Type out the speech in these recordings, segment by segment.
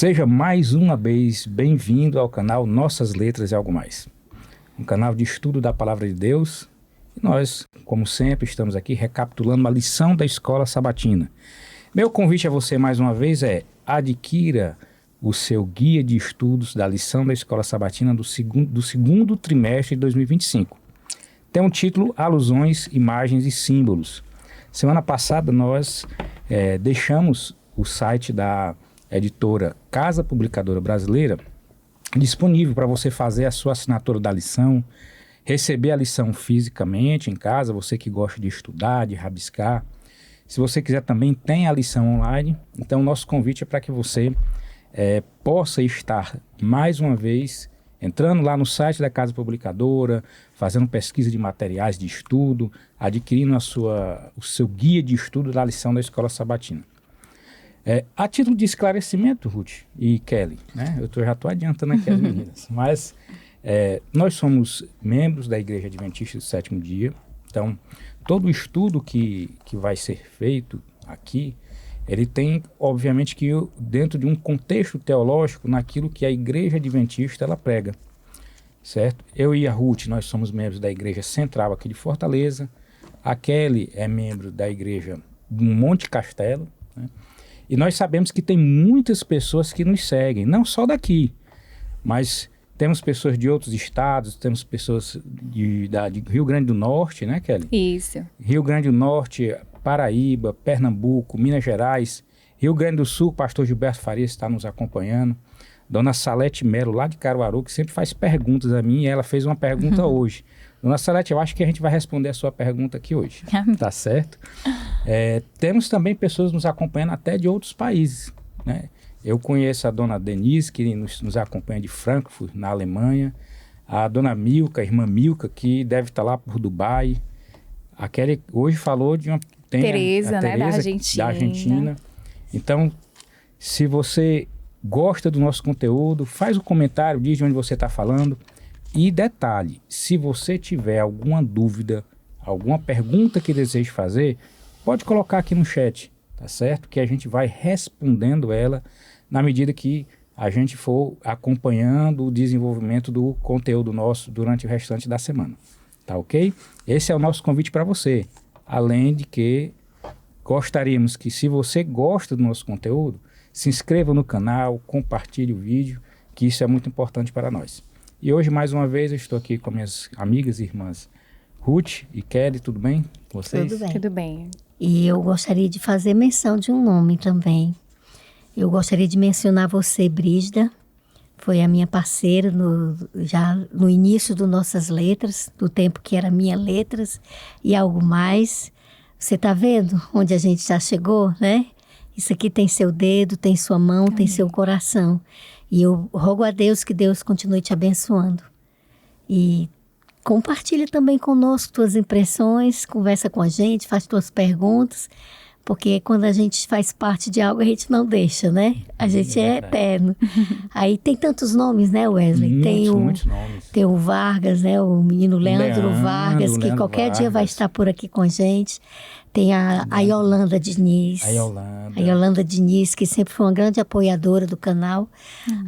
Seja mais uma vez bem-vindo ao canal Nossas Letras e Algo Mais, um canal de estudo da Palavra de Deus. E nós, como sempre, estamos aqui recapitulando uma lição da Escola Sabatina. Meu convite a você mais uma vez é: adquira o seu guia de estudos da lição da Escola Sabatina do segundo trimestre de 2025. Tem um título: Alusões, Imagens e Símbolos. Semana passada nós deixamos o site da editora Casa Publicadora Brasileira disponível para você fazer a sua assinatura da lição, receber a lição fisicamente em casa, você que gosta de estudar, de rabiscar. Se você quiser também tem a lição online. Então nosso convite é para que você possa estar mais uma vez entrando lá no site da Casa Publicadora, fazendo pesquisa de materiais de estudo, adquirindo o seu guia de estudo da lição da Escola Sabatina. A título de esclarecimento, Ruth e Kelly, né? Já estou adiantando aqui as meninas, mas nós somos membros da Igreja Adventista do Sétimo Dia. Então, todo o estudo que vai ser feito aqui, ele tem, obviamente, que dentro de um contexto teológico, naquilo que a Igreja Adventista ela prega, certo? Eu e a Ruth, nós somos membros da Igreja Central aqui de Fortaleza. A Kelly é membro da Igreja do Monte Castelo, né? E nós sabemos que tem muitas pessoas que nos seguem, não só daqui, mas temos pessoas de outros estados, temos pessoas de Rio Grande do Norte, né, Kelly? Isso. Rio Grande do Norte, Paraíba, Pernambuco, Minas Gerais, Rio Grande do Sul, o pastor Gilberto Farias está nos acompanhando. Dona Salete Melo, lá de Caruaru, que sempre faz perguntas a mim, e ela fez uma pergunta hoje. Dona Salete, eu acho que a gente vai responder a sua pergunta aqui hoje, tá certo? Temos também pessoas nos acompanhando até de outros países, né? Eu conheço a Dona Denise, que nos acompanha de Frankfurt, na Alemanha. A Dona Milka, a irmã Milka, que deve estar lá por Dubai. A Kelly hoje falou de uma... Tereza, né, da Argentina. Então, se você gosta do nosso conteúdo, faz um comentário, diz de onde você está falando. E detalhe, se você tiver alguma dúvida, alguma pergunta que deseje fazer, pode colocar aqui no chat, tá certo? Que a gente vai respondendo ela na medida que a gente for acompanhando o desenvolvimento do conteúdo nosso durante o restante da semana, tá ok? Esse é o nosso convite para você. Além de que gostaríamos que, se você gosta do nosso conteúdo, se inscreva no canal, compartilhe o vídeo, que isso é muito importante para nós. E hoje, mais uma vez, eu estou aqui com minhas amigas e irmãs Ruth e Kelly. Tudo bem com vocês? Tudo bem. Tudo bem. E eu gostaria de fazer menção de um nome também. Eu gostaria de mencionar você, Brígida. Foi a minha parceira já no início do Nossas Letras, do tempo que era Minha Letras e Algo Mais. Você está vendo onde a gente já chegou, né? Isso aqui tem seu dedo, tem sua mão, tem seu coração. E eu rogo a Deus que Deus continue te abençoando. E compartilha também conosco tuas impressões, conversa com a gente, faz tuas perguntas, porque quando a gente faz parte de algo, a gente não deixa, né? A gente é eterno. Aí tem tantos nomes, né, Wesley? Muitos nomes. Tem o Vargas, né? O menino Leandro Vargas, que qualquer dia vai estar por aqui com a gente. Tem a Yolanda Diniz. A Yolanda Diniz, que sempre foi uma grande apoiadora do canal.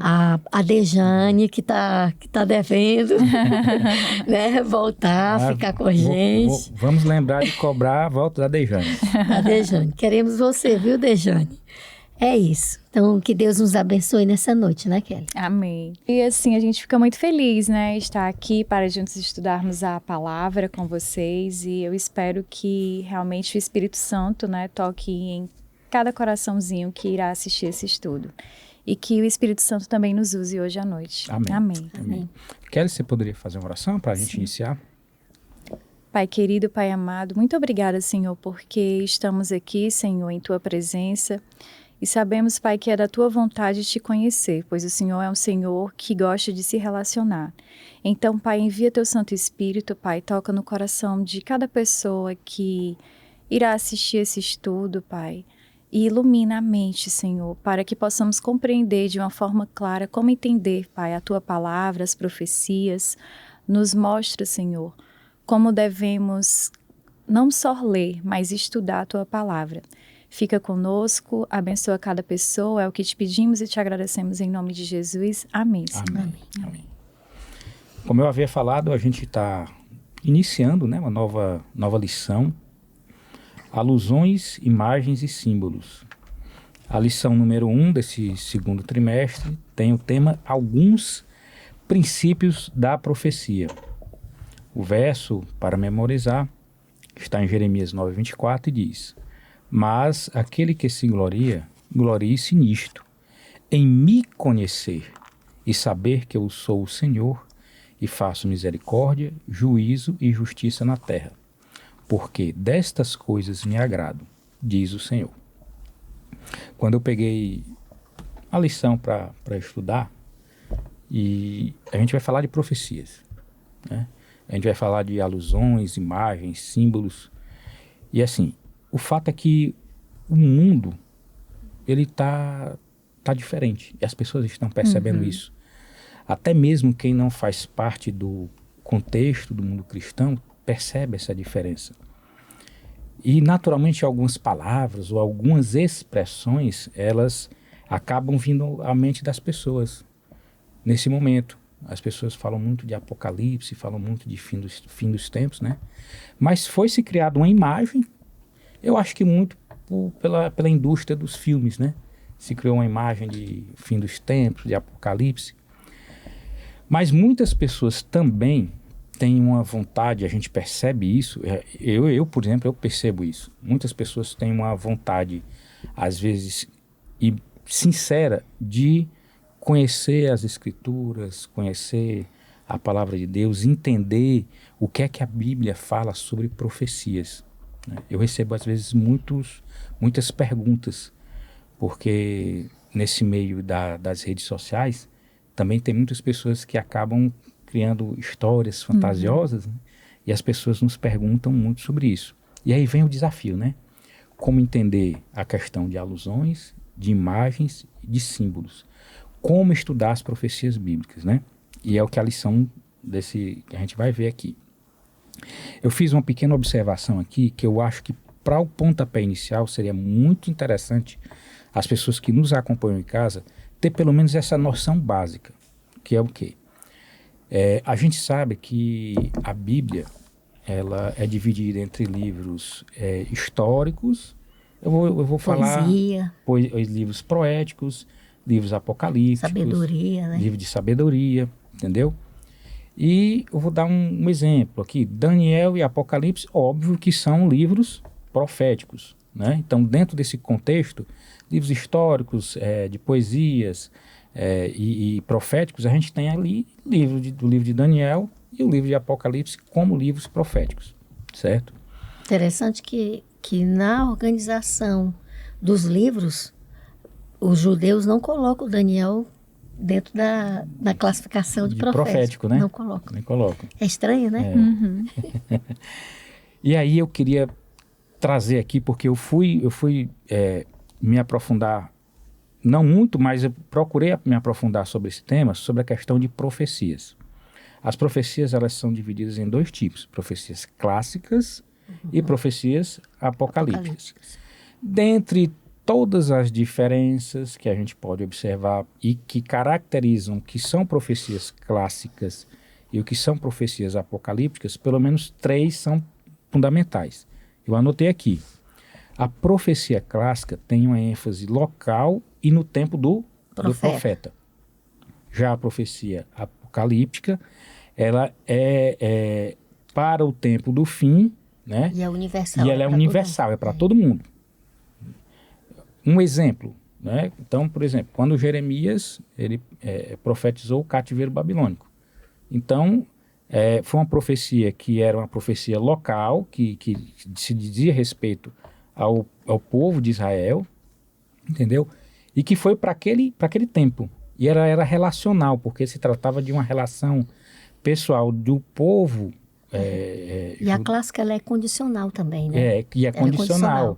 A Dejane, que tá devendo, né? Voltar, ficar com a gente. Vamos lembrar de cobrar a volta da Dejane. A Dejane. Queremos você, viu, Dejane? É isso. Então, que Deus nos abençoe nessa noite, né, Kelly? Amém. E assim, a gente fica muito feliz, né, estar aqui para juntos estudarmos a palavra com vocês, e eu espero que realmente o Espírito Santo, né, toque em cada coraçãozinho que irá assistir esse estudo. E que o Espírito Santo também nos use hoje à noite. Amém. Amém. Kelly, você poderia fazer uma oração para a gente iniciar? Pai querido, Pai amado, muito obrigada, Senhor, porque estamos aqui, Senhor, em Tua presença. E sabemos, Pai, que é da Tua vontade te conhecer, pois o Senhor é um Senhor que gosta de se relacionar. Então, Pai, envia Teu Santo Espírito, Pai, toca no coração de cada pessoa que irá assistir esse estudo, Pai, e ilumina a mente, Senhor, para que possamos compreender de uma forma clara como entender, Pai, a Tua palavra, as profecias. Nos mostra, Senhor, como devemos não só ler, mas estudar a Tua palavra. Fica conosco, abençoa cada pessoa, é o que te pedimos e te agradecemos em nome de Jesus. Amém, Senhor. Amém. Amém. Como eu havia falado, a gente está iniciando, né, uma nova lição, alusões, imagens e símbolos. A lição número 1 desse segundo trimestre tem o tema Alguns Princípios da Profecia. O verso, para memorizar, está em Jeremias 9:24 e diz: Mas aquele que se gloria, glorie-se nisto, em me conhecer e saber que eu sou o Senhor e faço misericórdia, juízo e justiça na terra, porque destas coisas me agrado, diz o Senhor. Quando eu peguei a lição para estudar, e a gente vai falar de profecias, né? A gente vai falar de alusões, imagens, símbolos, e assim, o fato é que o mundo, ele tá diferente. E as pessoas estão percebendo isso. Até mesmo quem não faz parte do contexto do mundo cristão percebe essa diferença. E naturalmente algumas palavras ou algumas expressões, elas acabam vindo à mente das pessoas. Nesse momento, as pessoas falam muito de Apocalipse, falam muito de fim dos tempos, né? Mas foi-se criada uma imagem, eu acho que muito pela indústria dos filmes, né? Se criou uma imagem de fim dos tempos, de Apocalipse. Mas muitas pessoas também têm uma vontade, a gente percebe isso, eu por exemplo, eu percebo isso. Muitas pessoas têm uma vontade, às vezes, e sincera, de conhecer as Escrituras, conhecer a Palavra de Deus, entender o que é que a Bíblia fala sobre profecias. Eu recebo, às vezes, muitas perguntas, porque nesse meio das redes sociais também tem muitas pessoas que acabam criando histórias fantasiosas, né? E as pessoas nos perguntam muito sobre isso. E aí vem o desafio, né? Como entender a questão de alusões, de imagens e de símbolos. Como estudar as profecias bíblicas, né? E é o que a lição que a gente vai ver aqui. Eu fiz uma pequena observação aqui, que eu acho que para o pontapé inicial seria muito interessante as pessoas que nos acompanham em casa ter pelo menos essa noção básica, que é o quê? A gente sabe que a Bíblia, ela é dividida entre livros históricos, eu vou falar livros poéticos, livros apocalípticos, sabedoria, né? Livro de sabedoria, entendeu? E eu vou dar um exemplo aqui. Daniel e Apocalipse, óbvio que são livros proféticos, né? Então, dentro desse contexto, livros históricos, de poesias e proféticos, a gente tem ali do livro de Daniel e o livro de Apocalipse como livros proféticos, certo? Interessante que na organização dos livros, os judeus não colocam o Daniel dentro da classificação de profético, né? Não colocam. Nem colocam. É estranho, né? E aí eu queria trazer aqui, porque eu fui me aprofundar, não muito, mas eu procurei me aprofundar sobre esse tema, sobre a questão de profecias. As profecias, elas são divididas em dois tipos: profecias clássicas e profecias apocalípticas. Dentre todas as diferenças que a gente pode observar e que caracterizam o que são profecias clássicas e o que são profecias apocalípticas, pelo menos 3 são fundamentais. Eu anotei aqui. A profecia clássica tem uma ênfase local e no tempo do profeta. Já a profecia apocalíptica, ela é para o tempo do fim, né? E é universal. E ela é universal, é para todo mundo. Um exemplo, né? Então, por exemplo, quando Jeremias ele profetizou o cativeiro babilônico. Então, foi uma profecia que era uma profecia local, que se dizia respeito ao povo de Israel, entendeu? E que foi para aquele tempo. E era relacional, porque se tratava de uma relação pessoal do povo. E a clássica, ela é condicional também, né? E é condicional.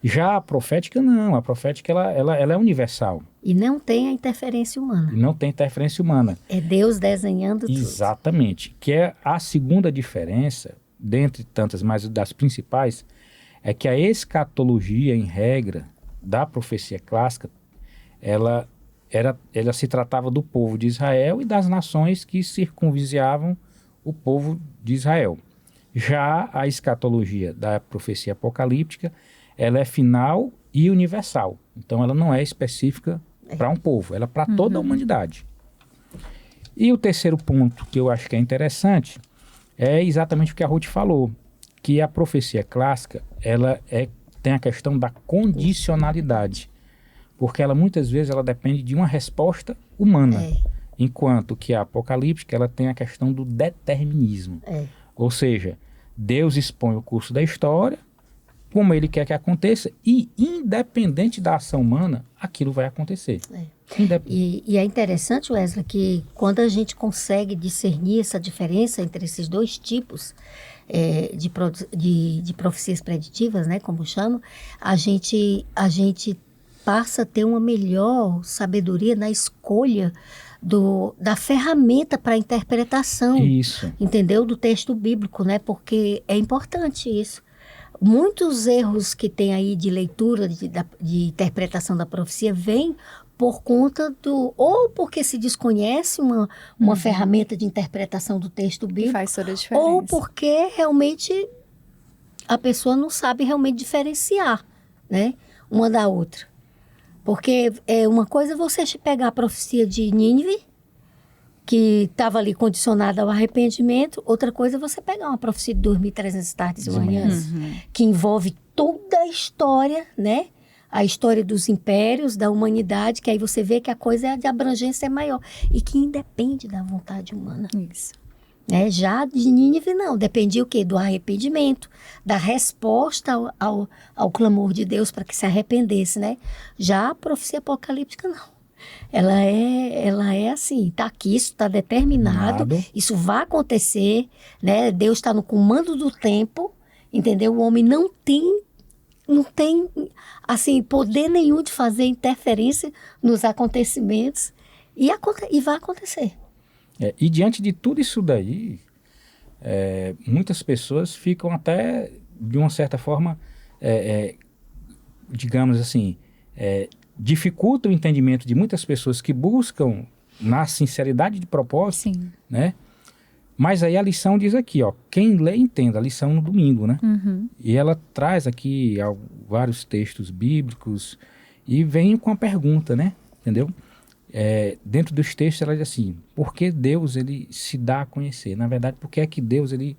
Já a profética, não. A profética, ela é universal. E não tem a interferência humana. E não tem interferência humana. É Deus desenhando tudo. Exatamente. Que é a segunda diferença, dentre tantas, mas das principais, é que a escatologia, em regra, da profecia clássica, ela se tratava do povo de Israel e das nações que circunvizinhavam o povo de Israel. Já a escatologia da profecia apocalíptica, ela é final e universal. Então, ela não é específica para um povo, ela é para toda a humanidade. E o terceiro ponto que eu acho que é interessante é exatamente o que a Ruth falou, que a profecia clássica, tem a questão da condicionalidade, porque ela muitas vezes ela depende de uma resposta humana, enquanto que a apocalíptica ela tem a questão do determinismo. Ou seja, Deus expõe o curso da história, como ele quer que aconteça, e independente da ação humana, aquilo vai acontecer. E é interessante, Wesley, que quando a gente consegue discernir essa diferença entre esses dois tipos de profecias preditivas, né, como chamam, a gente passa a ter uma melhor sabedoria na escolha da ferramenta para a interpretação, entendeu? Do texto bíblico, né? Porque é importante isso. Muitos erros que tem aí de leitura, de interpretação da profecia, vêm por conta ou porque se desconhece uma ferramenta de interpretação do texto bíblico, faz toda a diferença. Ou porque realmente a pessoa não sabe realmente diferenciar, né, uma da outra. Porque uma coisa é você pegar a profecia de Nínive, que estava ali condicionada ao arrependimento. Outra coisa é você pegar uma profecia de 2.300 tardes e manhãs, que envolve toda a história, né? A história dos impérios, da humanidade, que aí você vê que a coisa de abrangência é maior. E que independe da vontade humana. Isso. Já de Nínive, não. Dependia o quê? Do arrependimento, da resposta ao clamor de Deus para que se arrependesse, né? Já a profecia apocalíptica, não. Ela é assim, está aqui, isso está determinado, isso vai acontecer, né? Deus está no comando do tempo, entendeu? O homem não tem assim, poder nenhum de fazer interferência nos acontecimentos e vai acontecer. E diante de tudo isso daí, muitas pessoas ficam até, de uma certa forma, digamos assim, dificulta o entendimento de muitas pessoas que buscam na sinceridade de propósito, né? Mas aí a lição diz aqui, ó, quem lê entenda, a lição no domingo, né? E ela traz aqui vários textos bíblicos e vem com a pergunta, né? Entendeu? Dentro dos textos ela diz assim, por que Deus ele se dá a conhecer? Na verdade, por que é que Deus ele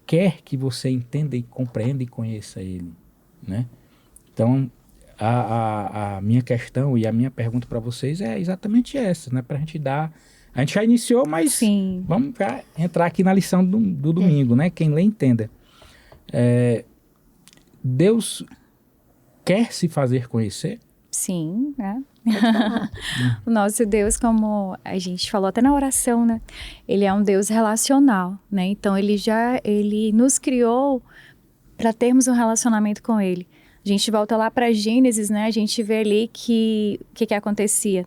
quer que você entenda e compreenda e conheça ele, né? Então, a minha questão e a minha pergunta para vocês é exatamente essa, né? Para a gente dar... A gente já iniciou, mas vamos entrar aqui na lição do domingo, né? Quem lê, entenda. Deus quer se fazer conhecer? Sim, né? O nosso Deus, como a gente falou até na oração, né? Ele é um Deus relacional, né? Então, ele nos criou para termos um relacionamento com ele. A gente volta lá para Gênesis, né? A gente vê ali que acontecia.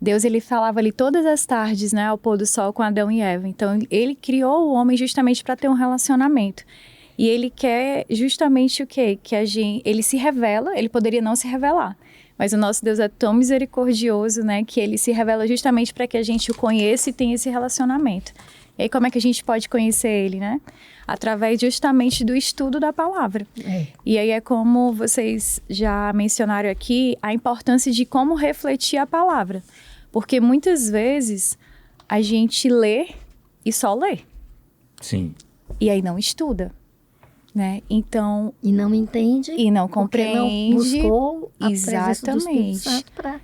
Deus, ele falava ali todas as tardes, né, ao pôr do sol com Adão e Eva. Então, ele criou o homem justamente para ter um relacionamento. E ele quer justamente o quê? Que ele se revela, ele poderia não se revelar. Mas o nosso Deus é tão misericordioso, né, que ele se revela justamente para que a gente o conheça e tenha esse relacionamento. E aí, como é que a gente pode conhecer ele, né? Através justamente do estudo da palavra. E aí é como vocês já mencionaram aqui, a importância de como refletir a palavra. Porque muitas vezes a gente lê e só lê. Sim. E aí não estuda, né? Então... E não entende. E não compreende. Não buscou a presença do Espírito Santo para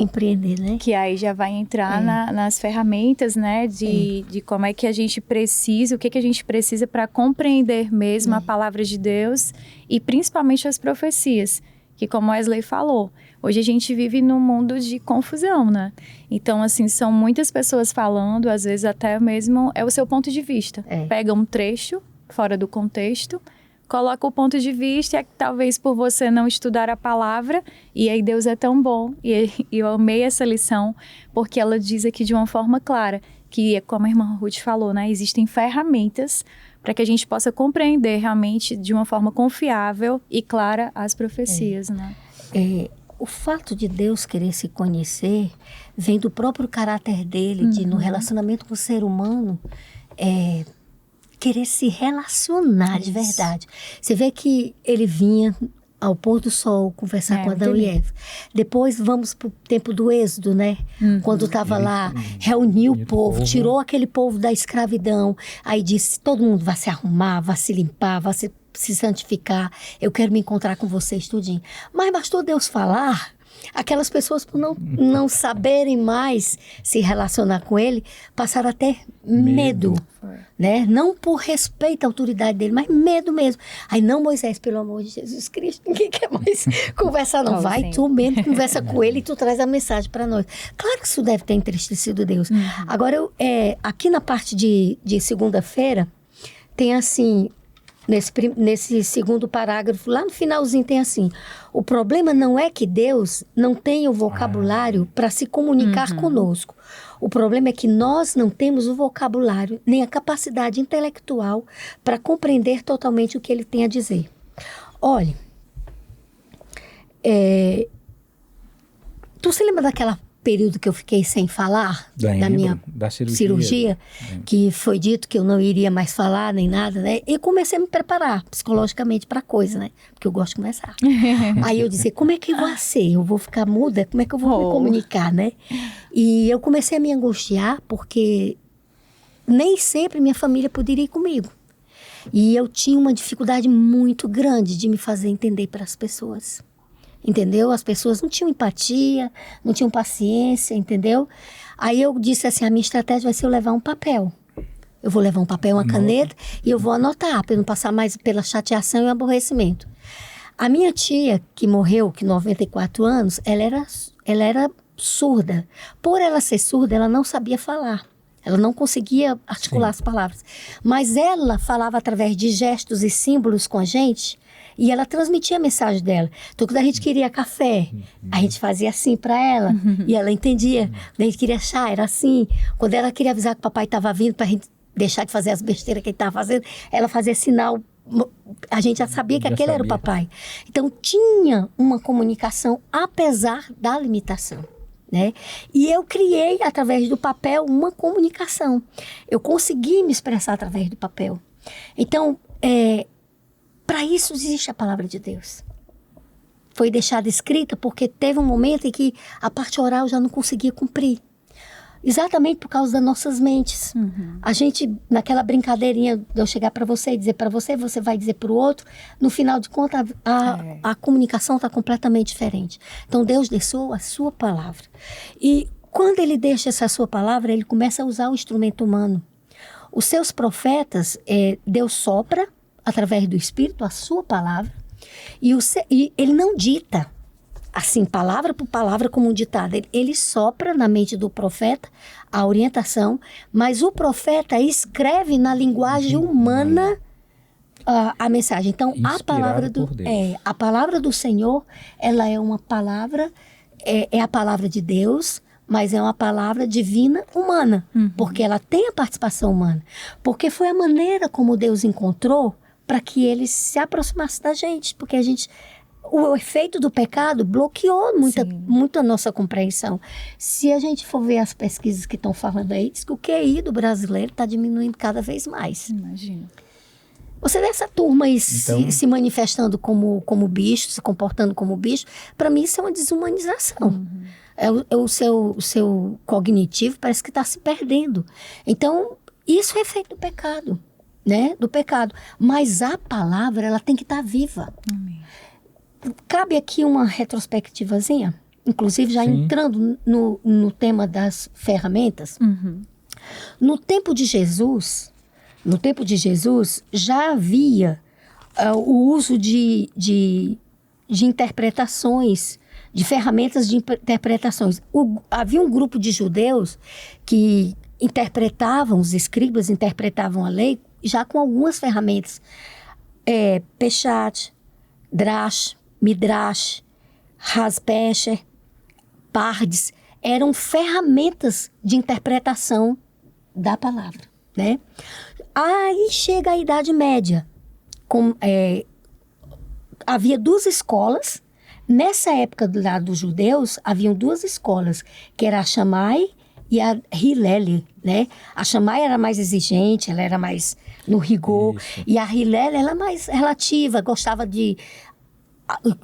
compreender, né? Que aí já vai entrar nas ferramentas, né? De como é que a gente precisa, o que a gente precisa para compreender mesmo a palavra de Deus e principalmente as profecias. Que como Wesley falou, hoje a gente vive num mundo de confusão, né? Então, assim, são muitas pessoas falando, às vezes até mesmo é o seu ponto de vista. Pega um trecho fora do contexto, coloca o ponto de vista, talvez por você não estudar a palavra, e aí Deus é tão bom, e eu amei essa lição, porque ela diz aqui de uma forma clara, que como a irmã Ruth falou, né, existem ferramentas para que a gente possa compreender realmente de uma forma confiável e clara as profecias, né? O fato de Deus querer se conhecer vem do próprio caráter dele, de no relacionamento com o ser humano, querer se relacionar de verdade. Você vê que ele vinha ao pôr do sol conversar com Adão e Eva. Depois vamos para o tempo do Êxodo, né? Quando estava lá, reuniu o povo, tirou aquele povo da escravidão. Aí disse, todo mundo vai se arrumar, vai se limpar, vai se santificar. Eu quero me encontrar com vocês tudinho. Mas bastou Deus falar, aquelas pessoas por não saberem mais se relacionar com ele, passaram a ter medo. Né? Não por respeito à autoridade dele, mas medo mesmo. Aí não, Moisés, pelo amor de Jesus Cristo, ninguém quer mais conversar não. Vai, tu mesmo conversa com ele e tu traz a mensagem para nós. Claro que isso deve ter entristecido Deus. Agora, aqui na parte de segunda-feira, tem assim, nesse segundo parágrafo, lá no finalzinho tem assim, o problema não é que Deus não tem o vocabulário para se comunicar conosco. O problema é que nós não temos o vocabulário, nem a capacidade intelectual para compreender totalmente o que ele tem a dizer. Olha, tu se lembra daquela período que eu fiquei sem falar? Da minha cirurgia, que foi dito que eu não iria mais falar nem nada, né? E comecei a me preparar psicologicamente para a coisa, né? Porque eu gosto de conversar. Aí eu disse, como é que vai ser? Eu vou ficar muda? Como é que eu vou me comunicar, né? E eu comecei a me angustiar porque nem sempre minha família poderia ir comigo. E eu tinha uma dificuldade muito grande de me fazer entender para as pessoas. Entendeu? As pessoas não tinham empatia, não tinham paciência, entendeu? Aí eu disse assim, a minha estratégia vai ser eu levar um papel. Eu vou levar um papel, uma caneta e eu vou anotar, para não passar mais pela chateação e o aborrecimento. A minha tia, que morreu, que 94 anos, ela era surda. Por ela ser surda, ela não sabia falar. Ela não conseguia articular as palavras. Mas ela falava através de gestos e símbolos com a gente e ela transmitia a mensagem dela. Então, quando a gente queria café, a gente fazia assim para ela e ela entendia. Quando a gente queria chá, era assim. Quando ela queria avisar que o papai estava vindo para a gente deixar de fazer as besteiras que ele estava fazendo, ela fazia sinal. A gente já sabia que aquele era o papai. Então, tinha uma comunicação apesar da limitação. Né? E eu criei, através do papel, uma comunicação. Eu consegui me expressar através do papel. Então, para isso existe a palavra de Deus. Foi deixada escrita porque teve um momento em que a parte oral já não conseguia cumprir. Exatamente por causa das nossas mentes. A gente, naquela brincadeirinha de eu chegar para você e dizer para você, você vai dizer para o outro, no final de contas a comunicação está completamente diferente. Então Deus deixou a sua palavra. E quando ele deixa essa sua palavra, ele começa a usar o instrumento humano. Os seus profetas, Deus sopra através do Espírito a sua palavra e ele não dita. Assim, palavra por palavra como um ditado. Ele sopra na mente do profeta a orientação, mas o profeta escreve na linguagem humana a mensagem. Então, a palavra do Senhor, ela é uma palavra, é a palavra de Deus, mas é uma palavra divina humana, porque ela tem a participação humana. Porque foi a maneira como Deus encontrou para que ele se aproximasse da gente, porque o efeito do pecado bloqueou muito a nossa compreensão. Se a gente for ver as pesquisas que estão falando aí, diz que o QI do brasileiro está diminuindo cada vez mais. Imagina. Você vê essa turma aí se manifestando como bicho, se comportando como bicho, para mim isso é uma desumanização. O seu cognitivo parece que está se perdendo. Então, isso é efeito do pecado, né? Do pecado. Mas a palavra, ela tem que estar viva. Amém. Cabe aqui uma retrospectivazinha, inclusive já entrando no tema das ferramentas. No tempo de Jesus já havia o uso de interpretações, de ferramentas de interpretações. Havia um grupo de judeus que interpretavam, os escribas interpretavam a lei já com algumas ferramentas. Peshat, Drash, Midrash, Raspesher, Pardes, eram ferramentas de interpretação da palavra, né? Aí chega a Idade Média. Havia 2 escolas. Nessa época lá dos judeus, haviam 2 escolas, que era a Shammai e a Hillel, né? A Shammai era mais exigente, ela era mais no rigor. Isso. E a Hillel, ela mais relativa, gostava de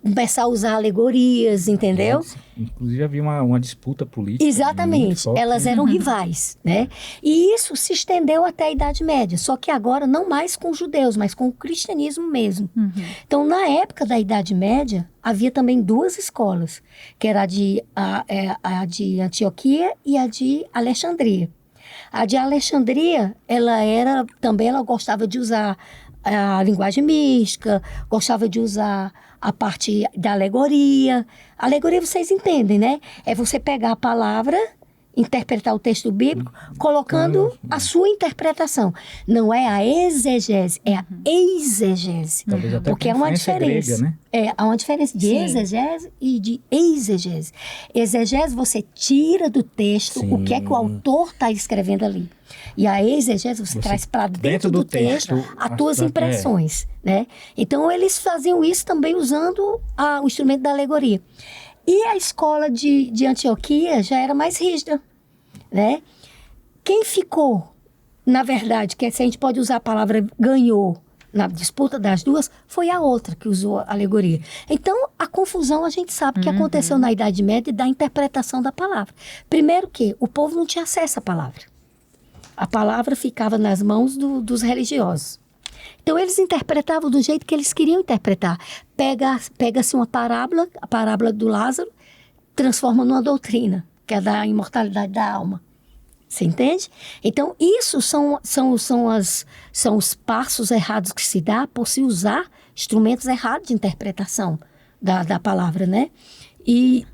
começar a usar alegorias, entendeu? Inclusive havia uma disputa política. Exatamente, forte, elas eram rivais, né? E isso se estendeu até a Idade Média, só que agora não mais com os judeus, mas com o cristianismo mesmo. Então, na época da Idade Média, havia também 2 escolas, que era a de Antioquia e a de Alexandria. A de Alexandria, ela gostava de usar a linguagem mística, gostava de usar a parte da alegoria. Alegoria vocês entendem, né? É você pegar a palavra, interpretar o texto bíblico, colocando a sua interpretação. Não é a exegese, é a exegese. Talvez até porque é uma diferença. Grega, né? Há uma diferença de exegese e de exegese. Exegese, você tira do texto o que é que o autor está escrevendo ali. E a exegese você traz para dentro do texto as tuas impressões, né? Então, eles faziam isso também usando o instrumento da alegoria. E a escola de Antioquia já era mais rígida, né? Quem ficou, na verdade, que se a gente pode usar a palavra ganhou na disputa das 2, foi a outra que usou a alegoria. Então, a confusão a gente sabe que aconteceu na Idade Média da interpretação da palavra. Primeiro que o povo não tinha acesso à palavra. A palavra ficava nas mãos dos religiosos. Então, eles interpretavam do jeito que eles queriam interpretar. Pega-se uma parábola, a parábola do Lázaro, transforma numa doutrina, que é da imortalidade da alma. Você entende? Então, isso são os passos errados que se dá por se usar instrumentos errados de interpretação da palavra, né? E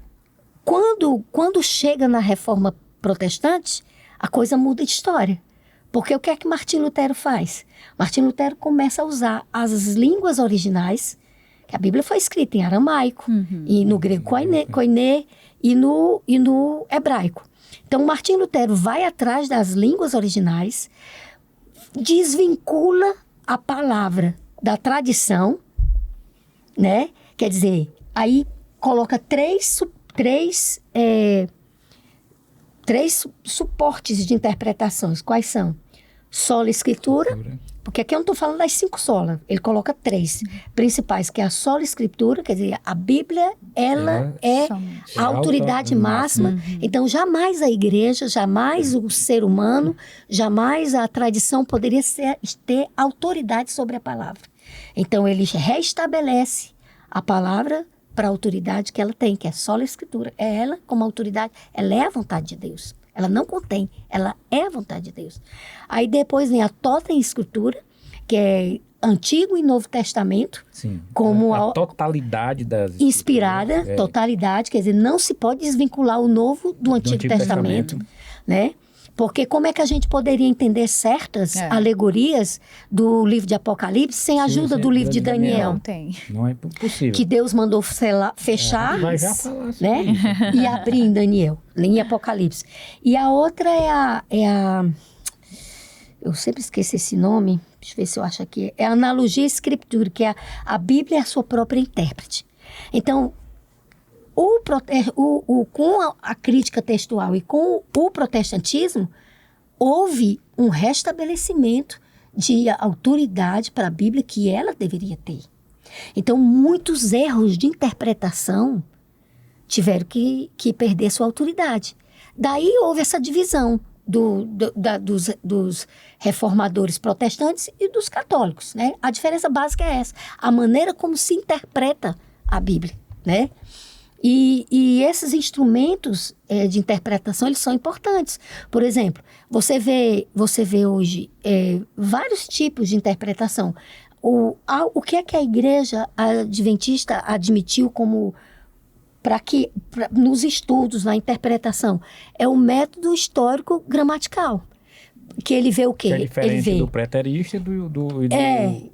quando chega na Reforma Protestante, a coisa muda de história. Porque o que é que Martinho Lutero faz? Martinho Lutero começa a usar as línguas originais, que a Bíblia foi escrita em aramaico, e no grego koiné, e no hebraico. Então, Martinho Lutero vai atrás das línguas originais, desvincula a palavra da tradição, né? Quer dizer, aí coloca três suportes de interpretações. Quais são? Sola Escritura, porque aqui eu não estou falando das 5 solas, ele coloca 3 principais, que é a sola Escritura, quer dizer, a Bíblia, ela é a autoridade máxima. Então, jamais a igreja, jamais o ser humano, jamais a tradição poderia ter autoridade sobre a palavra. Então, ele restabelece a palavra para a autoridade que ela tem, que é sola Escritura. É ela como autoridade, ela é a vontade de Deus. Ela não contém, ela é a vontade de Deus. Aí depois vem a toda Escritura, que é Antigo e Novo Testamento. Sim, como a totalidade das inspirada, totalidade, quer dizer, não se pode desvincular o Novo do Antigo Testamento, né? Porque como é que a gente poderia entender certas alegorias do livro de Apocalipse sem a ajuda do livro de Daniel? Não tem. Não é possível. Que Deus mandou fechar, vai já falar né? E abrir em Daniel, em Apocalipse. E a outra é a eu sempre esqueço esse nome, deixa eu ver se eu acho aqui. É a analogia escritura, que é a Bíblia é a sua própria intérprete. Então, com a crítica textual e com o protestantismo, houve um restabelecimento de autoridade para a Bíblia que ela deveria ter. Então, muitos erros de interpretação tiveram que perder sua autoridade. Daí houve essa divisão dos reformadores protestantes e dos católicos, né? A diferença básica é essa, a maneira como se interpreta a Bíblia, né? E esses instrumentos de interpretação, eles são importantes. Por exemplo, você vê hoje vários tipos de interpretação. O que é que a igreja adventista admitiu como nos estudos, na interpretação? É o método histórico gramatical. Que ele vê o quê? Que é diferente do preterista e do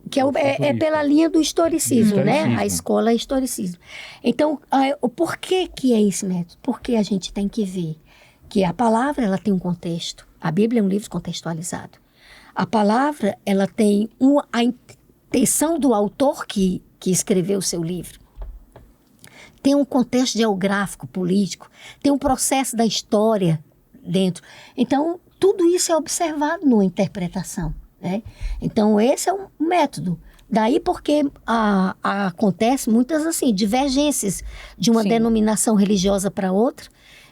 que é pela linha do historicismo, né? A escola é historicismo. Então, por que é esse método? Porque a gente tem que ver que a palavra, ela tem um contexto. A Bíblia é um livro contextualizado. A palavra, ela tem a intenção do autor que escreveu o seu livro. Tem um contexto geográfico, político, tem um processo da história dentro. Então, tudo isso é observado numa interpretação, né? Então, esse é um método. Daí porque acontece muitas assim, divergências de uma denominação religiosa para outra,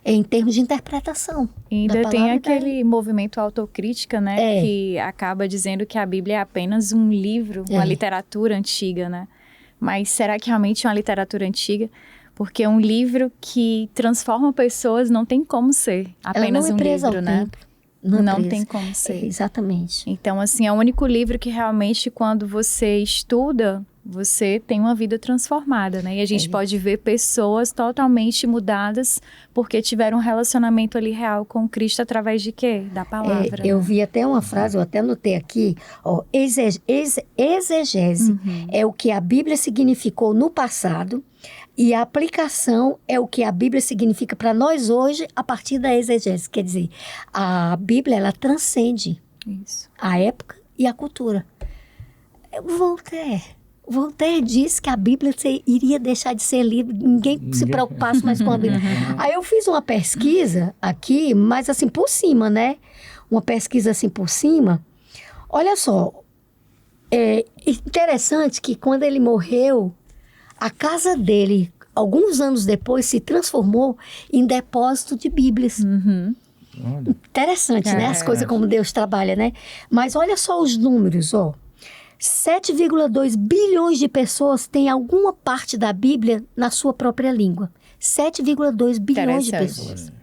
em termos de interpretação. E ainda tem aquele movimento autocrítica, né? Que acaba dizendo que a Bíblia é apenas um livro, uma literatura antiga, né? Mas será que realmente é uma literatura antiga? Porque um livro que transforma pessoas não tem como ser apenas um livro, né? Não tem como ser. Exatamente. Então, assim, é o único livro que realmente, quando você estuda, você tem uma vida transformada, né? E a gente pode ver pessoas totalmente mudadas porque tiveram um relacionamento ali real com Cristo através de quê? Da palavra. Eu vi até uma frase, eu até anotei aqui, ó, exegese é o que a Bíblia significou no passado e a aplicação é o que a Bíblia significa para nós hoje a partir da exegese. Quer dizer, a Bíblia, ela transcende a época e a cultura. Voltaire disse que a Bíblia iria deixar de ser livro, ninguém se preocupasse mais com a Bíblia. Aí eu fiz uma pesquisa aqui, mas assim, por cima, né? Uma pesquisa assim por cima. Olha só, é interessante que quando ele morreu, a casa dele, alguns anos depois, se transformou em depósito de Bíblias. Interessante, né? As coisas como Deus trabalha, né? Mas olha só os números, ó. 7,2 bilhões de pessoas têm alguma parte da Bíblia na sua própria língua. 7,2 bilhões de pessoas.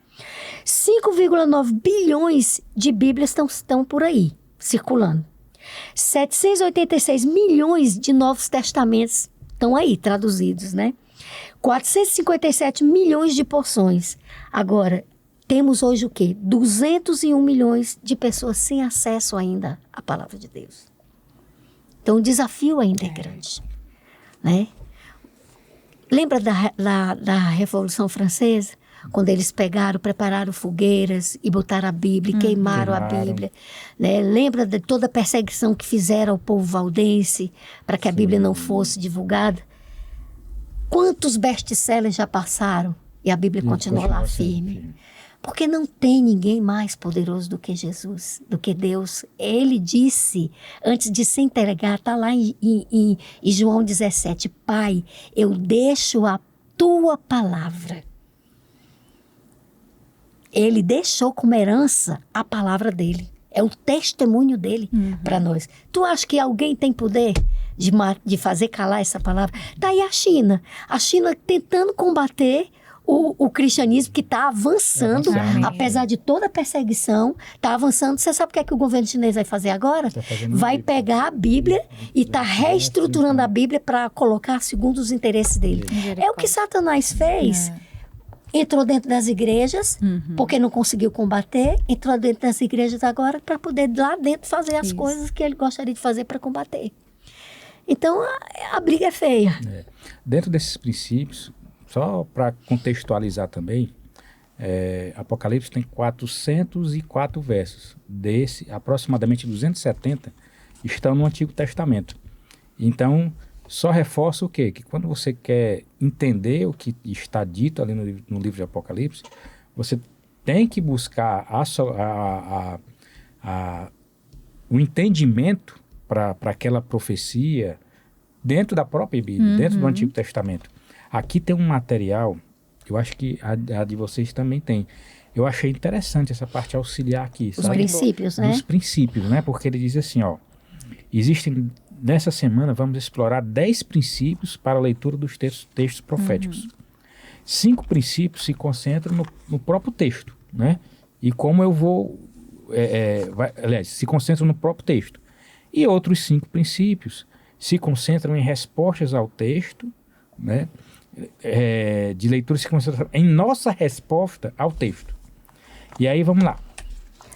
5,9 bilhões de Bíblias estão por aí, circulando. 786 milhões de Novos Testamentos estão aí, traduzidos, né? 457 milhões de porções. Agora, temos hoje o quê? 201 milhões de pessoas sem acesso ainda à palavra de Deus. Então, o desafio ainda é grande, né? Lembra da Revolução Francesa? Quando eles prepararam fogueiras e botaram a Bíblia, queimaram a Bíblia. Né? Lembra de toda a perseguição que fizeram ao povo valdense para que a Bíblia não fosse divulgada? Quantos best-sellers já passaram e a Bíblia continuou lá firme? Porque não tem ninguém mais poderoso do que Jesus, do que Deus. Ele disse, antes de se entregar, está lá em João 17, Pai, eu deixo a tua palavra. Ele deixou como herança a palavra dele. É o testemunho dele para nós. Tu acha que alguém tem poder de fazer calar essa palavra? Está aí a China. A China tentando combater o cristianismo que está avançando, apesar de toda a perseguição, está avançando. Você sabe o que o governo chinês vai fazer agora? Vai pegar a Bíblia e está reestruturando a Bíblia para colocar segundo os interesses dele. É o que Satanás fez. Entrou dentro das igrejas, porque não conseguiu combater, entrou dentro das igrejas agora para poder lá dentro fazer as coisas que ele gostaria de fazer para combater. Então, a briga é feia. Dentro desses princípios, só para contextualizar também, Apocalipse tem 404 versos. Desse, aproximadamente 270 estão no Antigo Testamento. Então, só reforça o quê? Que quando você quer entender o que está dito ali no livro de Apocalipse, você tem que buscar o entendimento para aquela profecia dentro da própria Bíblia, dentro do Antigo Testamento. Aqui tem um material, eu acho que a de vocês também tem. Eu achei interessante essa parte auxiliar aqui. Os princípios, né? Os princípios, né? Porque ele diz assim, ó, nessa semana vamos explorar 10 princípios para a leitura dos textos proféticos. 5 princípios se concentram no próprio texto, né? E como eu vou... aliás, se concentram no próprio texto. E outros 5 princípios se concentram em respostas ao texto, né? De leitura se concentram em nossa resposta ao texto. E aí, vamos lá.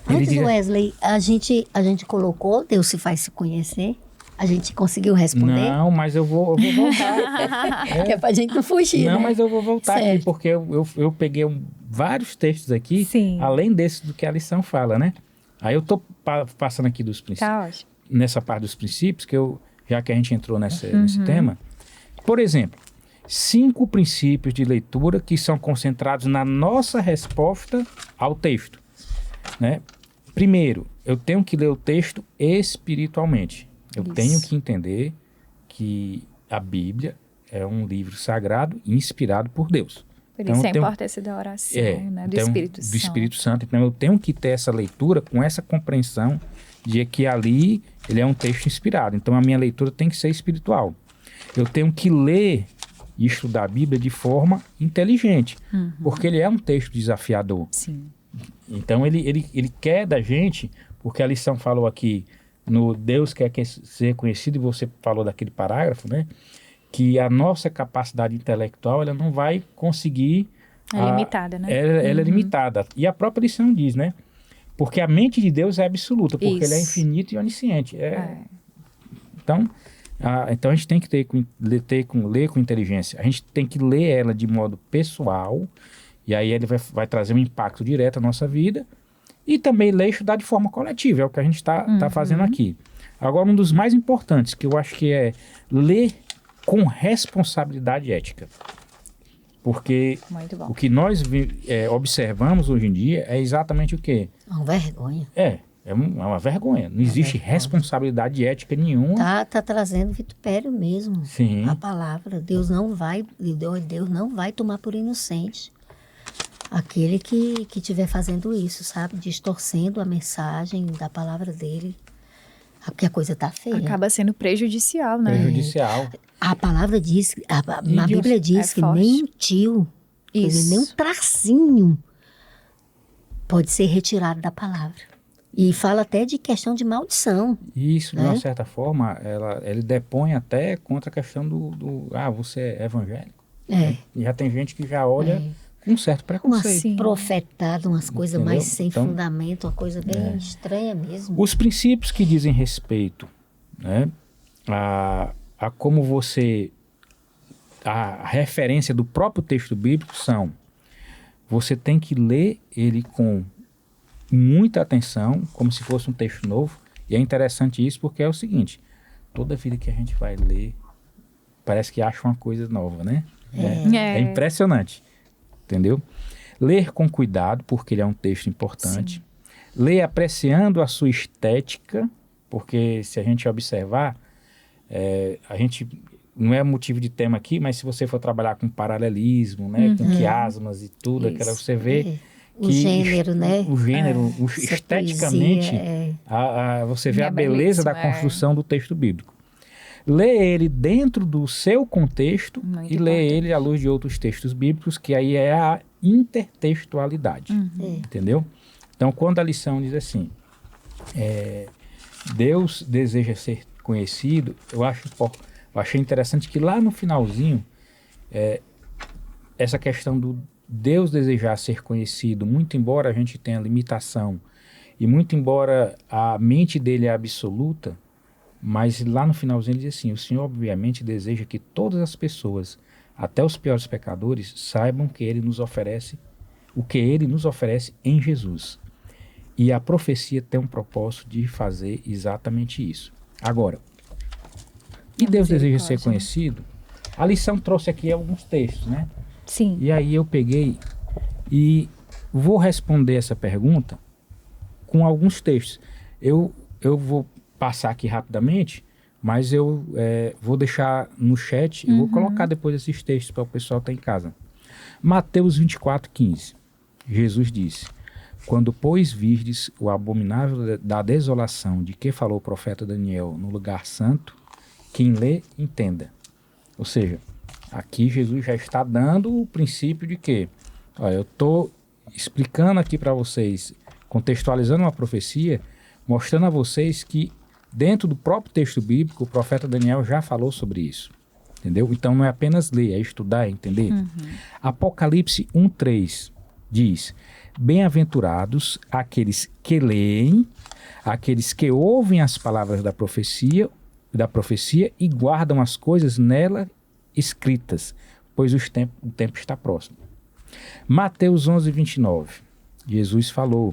Antes, Wesley, a gente colocou Deus se faz se conhecer. A gente conseguiu responder? Não, mas eu vou voltar. Que é pra gente não fugir, Não, né? mas eu vou voltar aqui, porque eu peguei vários textos aqui, além desse do que a lição fala, né? Aí eu estou passando aqui dos princípios. Tá ótimo. Nessa parte dos princípios, já que a gente entrou nesse tema. Por exemplo, 5 princípios de leitura que são concentrados na nossa resposta ao texto, né? Primeiro, eu tenho que ler o texto espiritualmente. Eu tenho que entender que a Bíblia é um livro sagrado e inspirado por Deus. Por então, isso a importância da oração, né? Do Espírito Santo. Do Espírito Santo. Então, eu tenho que ter essa leitura com essa compreensão de que ali ele é um texto inspirado. Então, a minha leitura tem que ser espiritual. Eu tenho que ler e estudar a Bíblia de forma inteligente, porque ele é um texto desafiador. Sim. Então, ele quer da gente, porque a lição falou aqui, no Deus quer ser conhecido, e você falou daquele parágrafo, né? Que a nossa capacidade intelectual, ela não vai conseguir... É limitada, né? Ela é limitada. E a própria lição diz, né? Porque a mente de Deus é absoluta, porque ele é infinito e onisciente. Então, a gente tem que ler com inteligência. A gente tem que ler ela de modo pessoal, e aí ele vai trazer um impacto direto à nossa vida, e também ler e estudar de forma coletiva, é o que a gente está fazendo aqui. Agora, um dos mais importantes, que eu acho que é ler com responsabilidade ética. Porque o que nós observamos hoje em dia é exatamente o quê? Uma vergonha. É uma vergonha. Não existe responsabilidade ética nenhuma. Tá trazendo vitupério mesmo. Sim. A palavra. Deus não vai tomar por inocente aquele que estiver fazendo isso, sabe? Distorcendo a mensagem da palavra dele. Porque a coisa tá feia. Acaba sendo prejudicial, né? Prejudicial. A palavra diz, a Bíblia diz que nem um tio, nem um tracinho pode ser retirado da palavra. E fala até de questão de maldição. Isso, de uma certa forma, ele depõe até contra a questão você é evangélico. E já tem gente que já olha com um certo preconceito. Profetado, umas coisas mais sem fundamento, uma coisa bem estranha mesmo. Os princípios que dizem respeito, né, a como a referência do próprio texto bíblico são: você tem que ler ele com muita atenção, como se fosse um texto novo. E é interessante isso porque é o seguinte: toda vida que a gente vai ler, parece que acha uma coisa nova, né? É impressionante, entendeu? Ler com cuidado, porque ele é um texto importante. Sim. Ler apreciando a sua estética, porque se a gente observar, a gente não é motivo de tema aqui, mas se você for trabalhar com paralelismo, né, com quiasmas e tudo, você vê o gênero, né? O gênero, esteticamente, você vê a beleza da construção do texto bíblico. Lê ele dentro do seu contexto e lê ele à luz de outros textos bíblicos, que aí é a intertextualidade. Entendeu? Então, quando a lição diz assim, Deus deseja ser conhecido, eu achei interessante que lá no finalzinho, essa questão do Deus desejar ser conhecido, muito embora a gente tenha limitação e muito embora a mente dele é absoluta, mas lá no finalzinho ele diz assim: o Senhor obviamente deseja que todas as pessoas, até os piores pecadores, saibam que ele nos oferece o que ele nos oferece em Jesus. E a profecia tem um propósito de fazer exatamente isso. Agora, e Deus deseja ser conhecido? A lição trouxe aqui alguns textos, né? Sim. E aí eu peguei e vou responder essa pergunta com alguns textos. Eu vou passar aqui rapidamente, mas eu vou deixar no chat, eu vou colocar depois esses textos para o pessoal estar em casa. Mateus 24:15. Jesus disse: quando, pois, virdes o abominável da desolação de que falou o profeta Daniel no lugar santo, quem lê, entenda. Ou seja, aqui Jesus já está dando o princípio de que, eu estou explicando aqui para vocês, contextualizando uma profecia, mostrando a vocês que dentro do próprio texto bíblico, o profeta Daniel já falou sobre isso. Entendeu? Então não é apenas ler, é estudar, é entender. Apocalipse 1:3 diz: bem-aventurados aqueles que leem, aqueles que ouvem as palavras da profecia e guardam as coisas nela escritas, pois o tempo está próximo. Mateus 11:29, Jesus falou: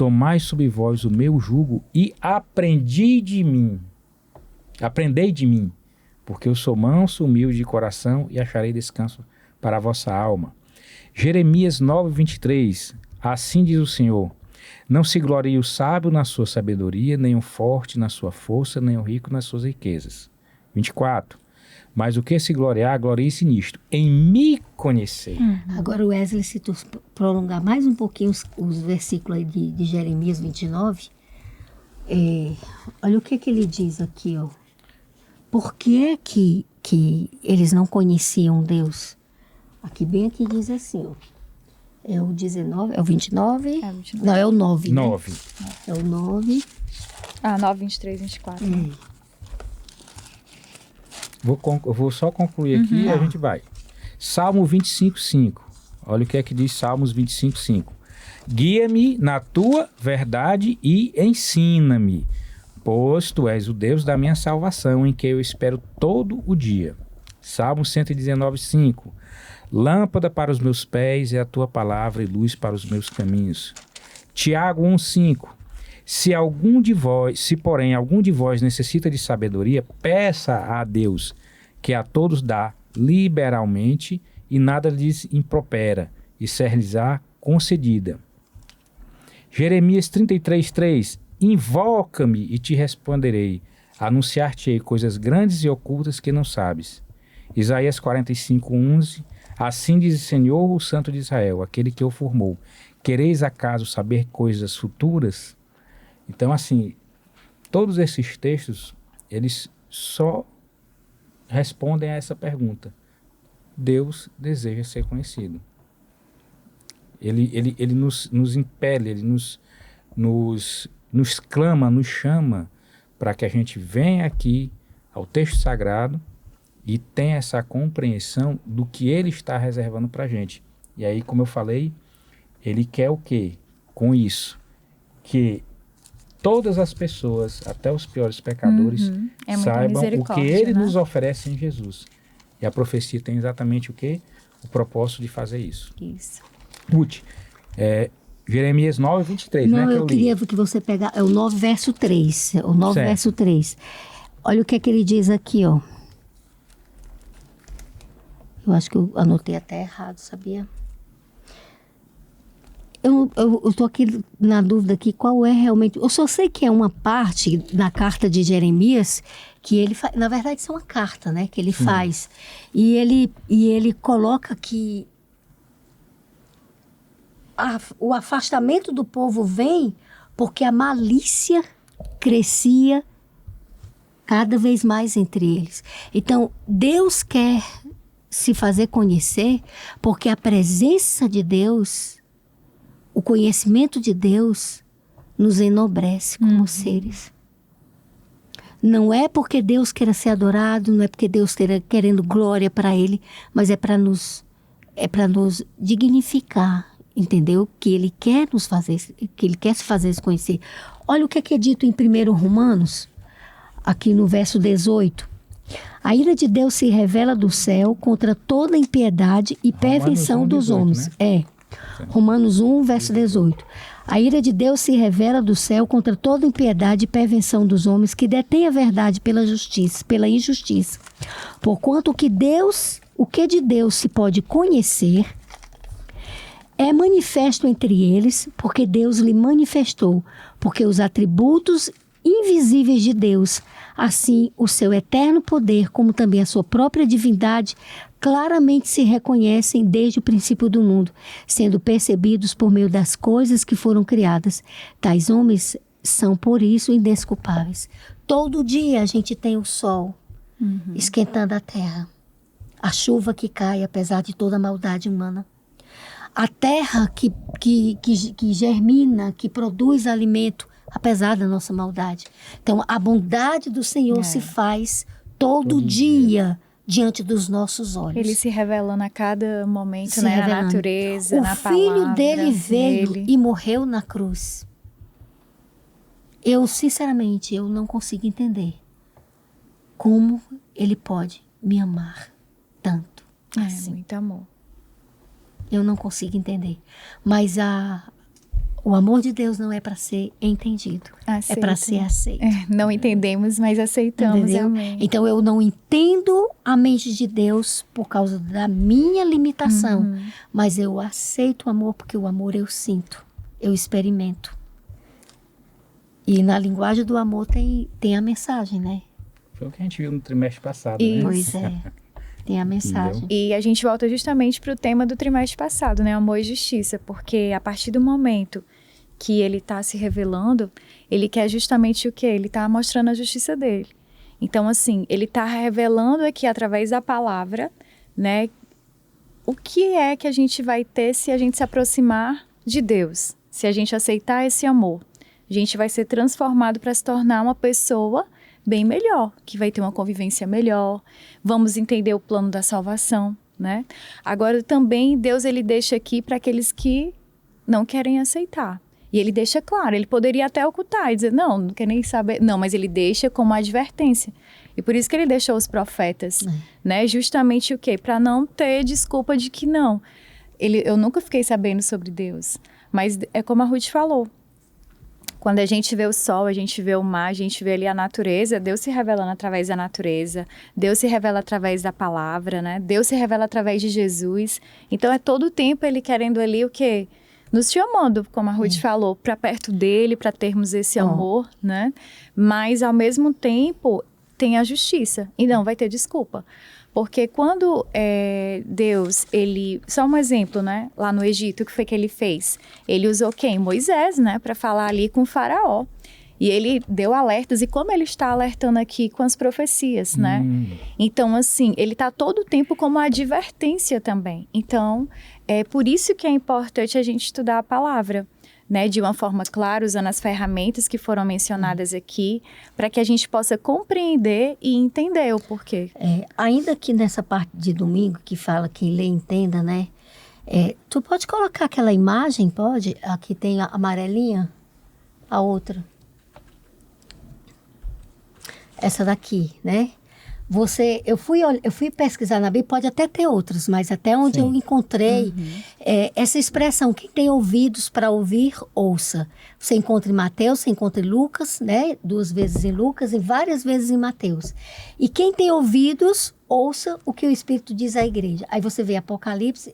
tomai sobre vós o meu jugo e aprendei de mim, porque eu sou manso, humilde de coração e acharei descanso para a vossa alma. Jeremias 9:23, assim diz o Senhor, não se glorie o sábio na sua sabedoria, nem o forte na sua força, nem o rico nas suas riquezas. 24, mas o que se gloriar, glorie-se nisto, em me conhecer. Agora, Wesley, se tu prolongar mais um pouquinho os versículos aí de Jeremias 29, olha o que ele diz aqui, ó. Por que é que eles não conheciam Deus? Bem aqui diz assim, ó. É o 19, é o 29? É o 29. Não, é o 9, 9. né? É o 9. 9, 23, 24. Vou só concluir aqui e a gente vai. Salmo 25:5. Olha o que é que diz Salmos 25:5. Guia-me na tua verdade e ensina-me, pois tu és o Deus da minha salvação, em que eu espero todo o dia. Salmo 119:5. Lâmpada para os meus pés é a tua palavra e luz para os meus caminhos. Tiago 1:5. Se porém algum de vós necessita de sabedoria, peça a Deus, que a todos dá liberalmente e nada lhes impropera, e ser-lhes-á concedida. Jeremias 33:3. Invoca-me e te responderei, anunciar-te-ei coisas grandes e ocultas que não sabes. Isaías 45:11. Assim diz o Senhor, o Santo de Israel, aquele que o formou. Quereis acaso saber coisas futuras? Então, assim, todos esses textos, eles só respondem a essa pergunta. Deus deseja ser conhecido. Ele nos impele, ele nos clama, nos chama para que a gente venha aqui ao texto sagrado e tenha essa compreensão do que ele está reservando para a gente. E aí, como eu falei, ele quer o quê? Com isso, que todas as pessoas, até os piores pecadores, saibam o que ele nos oferece em Jesus. E a profecia tem exatamente o quê? O propósito de fazer isso. Isso. Ruth, Jeremias 9:23, Não, né? eu queria que você pegasse, é o 9 verso 3, o 9 certo. verso 3. Olha o que é que ele diz aqui, ó. Eu acho que eu anotei até errado, sabia? Eu estou aqui na dúvida aqui qual é realmente... Eu só sei que é uma parte na carta de Jeremias que ele faz... Na verdade, isso é uma carta, né? Que ele faz. E ele coloca que o afastamento do povo vem porque a malícia crescia cada vez mais entre eles. Então, Deus quer se fazer conhecer porque a presença de Deus, o conhecimento de Deus, nos enobrece como seres. Não é porque Deus queira ser adorado, não é porque Deus esteja querendo glória para Ele, mas é para nos dignificar, entendeu? Que Ele quer nos fazer, que Ele quer se fazer conhecer. Olha o que é dito em 1 Romanos, aqui no verso 18. A ira de Deus se revela do céu contra toda impiedade e perversão dos 18, homens. Né? Romanos 1, verso 18. A ira de Deus se revela do céu contra toda impiedade e perversão dos homens que detêm a verdade pela injustiça. Porquanto o que de Deus se pode conhecer é manifesto entre eles, porque Deus lhe manifestou, porque os atributos invisíveis de Deus, assim o seu eterno poder, como também a sua própria divindade, claramente se reconhecem desde o princípio do mundo, sendo percebidos por meio das coisas que foram criadas. Tais homens são, por isso, indesculpáveis. Todo dia a gente tem o sol esquentando a terra, a chuva que cai, apesar de toda a maldade humana, a terra que germina, que produz alimento, apesar da nossa maldade. Então, a bondade do Senhor se faz todo dia diante dos nossos olhos. Ele se revelando a cada momento, né? Na natureza, na palavra. O Filho dele veio e morreu na cruz. Eu, sinceramente, eu não consigo entender como ele pode me amar tanto assim. Muito amor. Eu não consigo entender. Mas O amor de Deus não é para ser entendido, é para ser aceito. Não entendemos, mas aceitamos. Entendeu? Amém. Então eu não entendo a mente de Deus por causa da minha limitação, mas eu aceito o amor porque o amor eu sinto, eu experimento. E na linguagem do amor tem a mensagem, né? Foi o que a gente viu no trimestre passado, Isso. né? Pois é, tem a mensagem. E a gente volta justamente para o tema do trimestre passado, né? Amor e justiça, porque a partir do momento que ele está se revelando, ele quer justamente o quê? Ele está mostrando a justiça dele. Então, assim, ele está revelando aqui através da palavra, né? O que é que a gente vai ter se a gente se aproximar de Deus? Se a gente aceitar esse amor, a gente vai ser transformado para se tornar uma pessoa bem melhor, que vai ter uma convivência melhor, vamos entender o plano da salvação, né? Agora também Deus ele deixa aqui para aqueles que não querem aceitar. E ele deixa claro, ele poderia até ocultar e dizer, não quer nem saber. Não, mas ele deixa como advertência. E por isso que ele deixou os profetas, né? Justamente o quê? Para não ter desculpa de que não. Eu nunca fiquei sabendo sobre Deus. Mas é como a Ruth falou. Quando a gente vê o sol, a gente vê o mar, a gente vê ali a natureza, Deus se revelando através da natureza, Deus se revela através da palavra, né? Deus se revela através de Jesus. Então, é todo o tempo ele querendo ali o quê? Nos chamando, como a Ruth falou, para perto dele, para termos esse amor, né? Mas, ao mesmo tempo, tem a justiça. E não vai ter desculpa. Porque quando Deus, ele... Só um exemplo, né? Lá no Egito, o que foi que ele fez? Ele usou quem? Moisés, né? Para falar ali com o faraó. E ele deu alertas. E como ele está alertando aqui com as profecias, né? Então, assim, ele está todo o tempo como advertência também. Então, é por isso que é importante a gente estudar a palavra, né, de uma forma clara, usando as ferramentas que foram mencionadas aqui, para que a gente possa compreender e entender o porquê. Ainda que nessa parte de domingo, que fala quem lê entenda, né? Tu pode colocar aquela imagem, pode? Aqui tem a amarelinha, a outra. Essa daqui, né? Eu fui pesquisar na Bíblia, pode até ter outras, mas até onde eu encontrei essa expressão, quem tem ouvidos para ouvir, ouça. Você encontra em Mateus, você encontra em Lucas, né? 2 vezes em Lucas e várias vezes em Mateus. E quem tem ouvidos, ouça o que o Espírito diz à igreja. Aí você vê Apocalipse.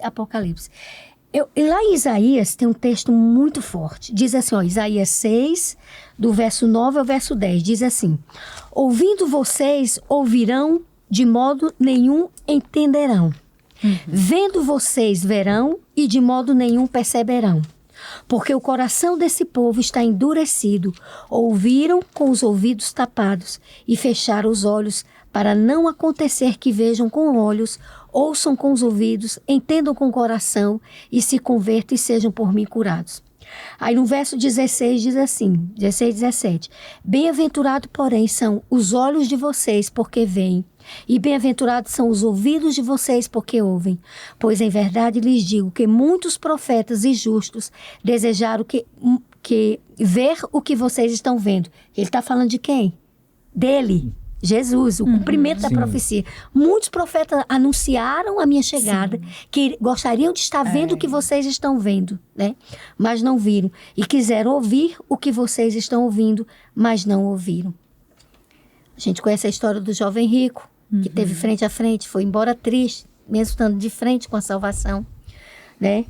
Lá em Isaías tem um texto muito forte. Diz assim, ó, Isaías 6, do verso 9 ao verso 10, diz assim: ouvindo vocês, ouvirão, de modo nenhum entenderão. Vendo vocês, verão, e de modo nenhum perceberão. Porque o coração desse povo está endurecido. Ouviram com os ouvidos tapados e fecharam os olhos, para não acontecer que vejam com olhos, ouçam com os ouvidos, entendam com o coração e se convertam e sejam por mim curados. Aí no verso 16 diz assim, 16, 17. Bem-aventurado, porém, são os olhos de vocês, porque veem, e bem-aventurados são os ouvidos de vocês, porque ouvem. Pois em verdade lhes digo que muitos profetas e justos desejaram que ver o que vocês estão vendo. Ele está falando de quem? Dele. Jesus, o cumprimento da profecia. Muitos profetas anunciaram a minha chegada, que gostariam de estar vendo o que vocês estão vendo, né? Mas não viram. E quiseram ouvir o que vocês estão ouvindo, mas não ouviram. A gente conhece a história do jovem rico, que teve frente a frente, foi embora triste, mesmo estando de frente com a salvação, né?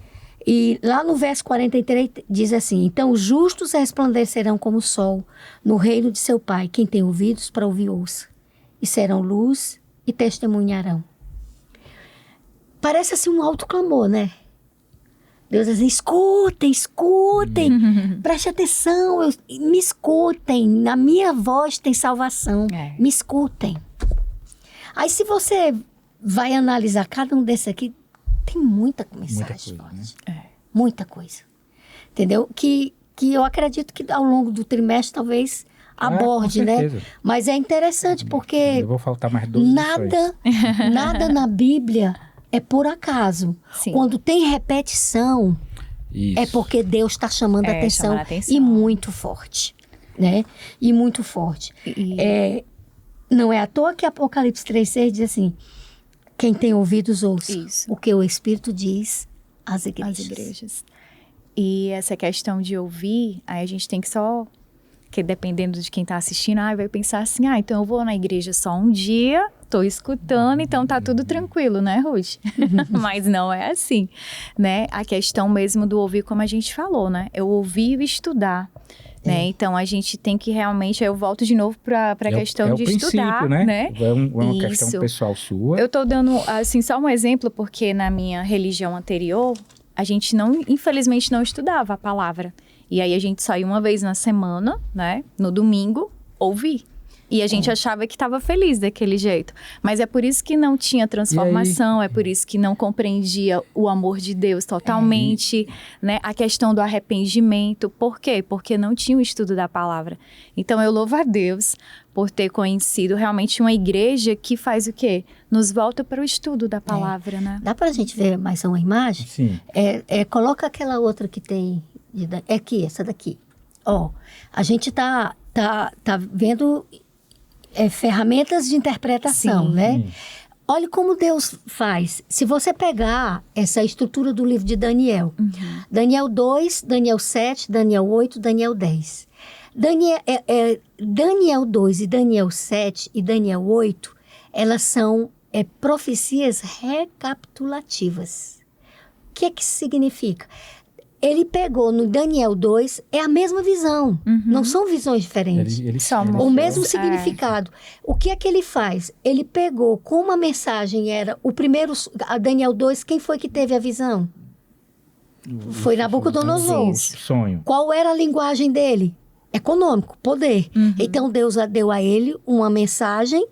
E lá no verso 43 diz assim: então os justos resplandecerão como o sol no reino de seu Pai. Quem tem ouvidos para ouvir, ouça. E serão luz e testemunharão. Parece assim um alto clamor, né? Deus diz: escutem, preste atenção, me escutem, na minha voz tem salvação, me escutem. Aí se você vai analisar cada um desses aqui, tem muita mensagem, muita coisa, entendeu? Que eu acredito que ao longo do trimestre talvez aborde, né? Mas é interessante porque eu vou faltar mais 12 nada na Bíblia é por acaso. Quando tem repetição, é porque Deus está chamando a atenção e muito forte, né? E muito forte. Não é à toa que Apocalipse 3,6 diz assim: quem tem ouvidos ouça o que o Espírito diz às igrejas. E essa questão de ouvir, aí a gente tem que só... que dependendo de quem está assistindo, vai pensar assim, então eu vou na igreja só um dia, estou escutando, então tá tudo tranquilo, né, Ruth? Mas não é assim, né? A questão mesmo do ouvir, como a gente falou, né? Eu ouvir e estudar, né? Então a gente tem que realmente, aí eu volto de novo para a questão de estudar, né? É uma questão pessoal sua. Eu tô dando, assim, só um exemplo, porque na minha religião anterior, a gente infelizmente não estudava a palavra. E aí a gente saiu uma vez na semana, né? No domingo, ouvir. E a gente achava que estava feliz daquele jeito. Mas é por isso que não tinha transformação, é por isso que não compreendia o amor de Deus totalmente, né? A questão do arrependimento. Por quê? Porque não tinha o estudo da palavra. Então eu louvo a Deus por ter conhecido realmente uma igreja que faz o quê? Nos volta para o estudo da palavra, né? Dá para a gente ver mais uma imagem? Sim. Coloca aquela outra que tem... É aqui, essa daqui. Ó, a gente tá vendo ferramentas de interpretação, né? Olha como Deus faz. Se você pegar essa estrutura do livro de Daniel, Daniel 2, Daniel 7, Daniel 8, Daniel 10. Daniel 2 e Daniel 7 e Daniel 8, elas são profecias recapitulativas. O que isso significa? Ele pegou no Daniel 2, é a mesma visão. Não são visões diferentes. O mesmo significado. O que é que ele faz? Ele pegou, como a mensagem era o primeiro... A Daniel 2, quem foi que teve a visão? Foi Nabucodonosor. Sonho. Qual era a linguagem dele? Econômico, poder. Então, Deus deu a ele uma mensagem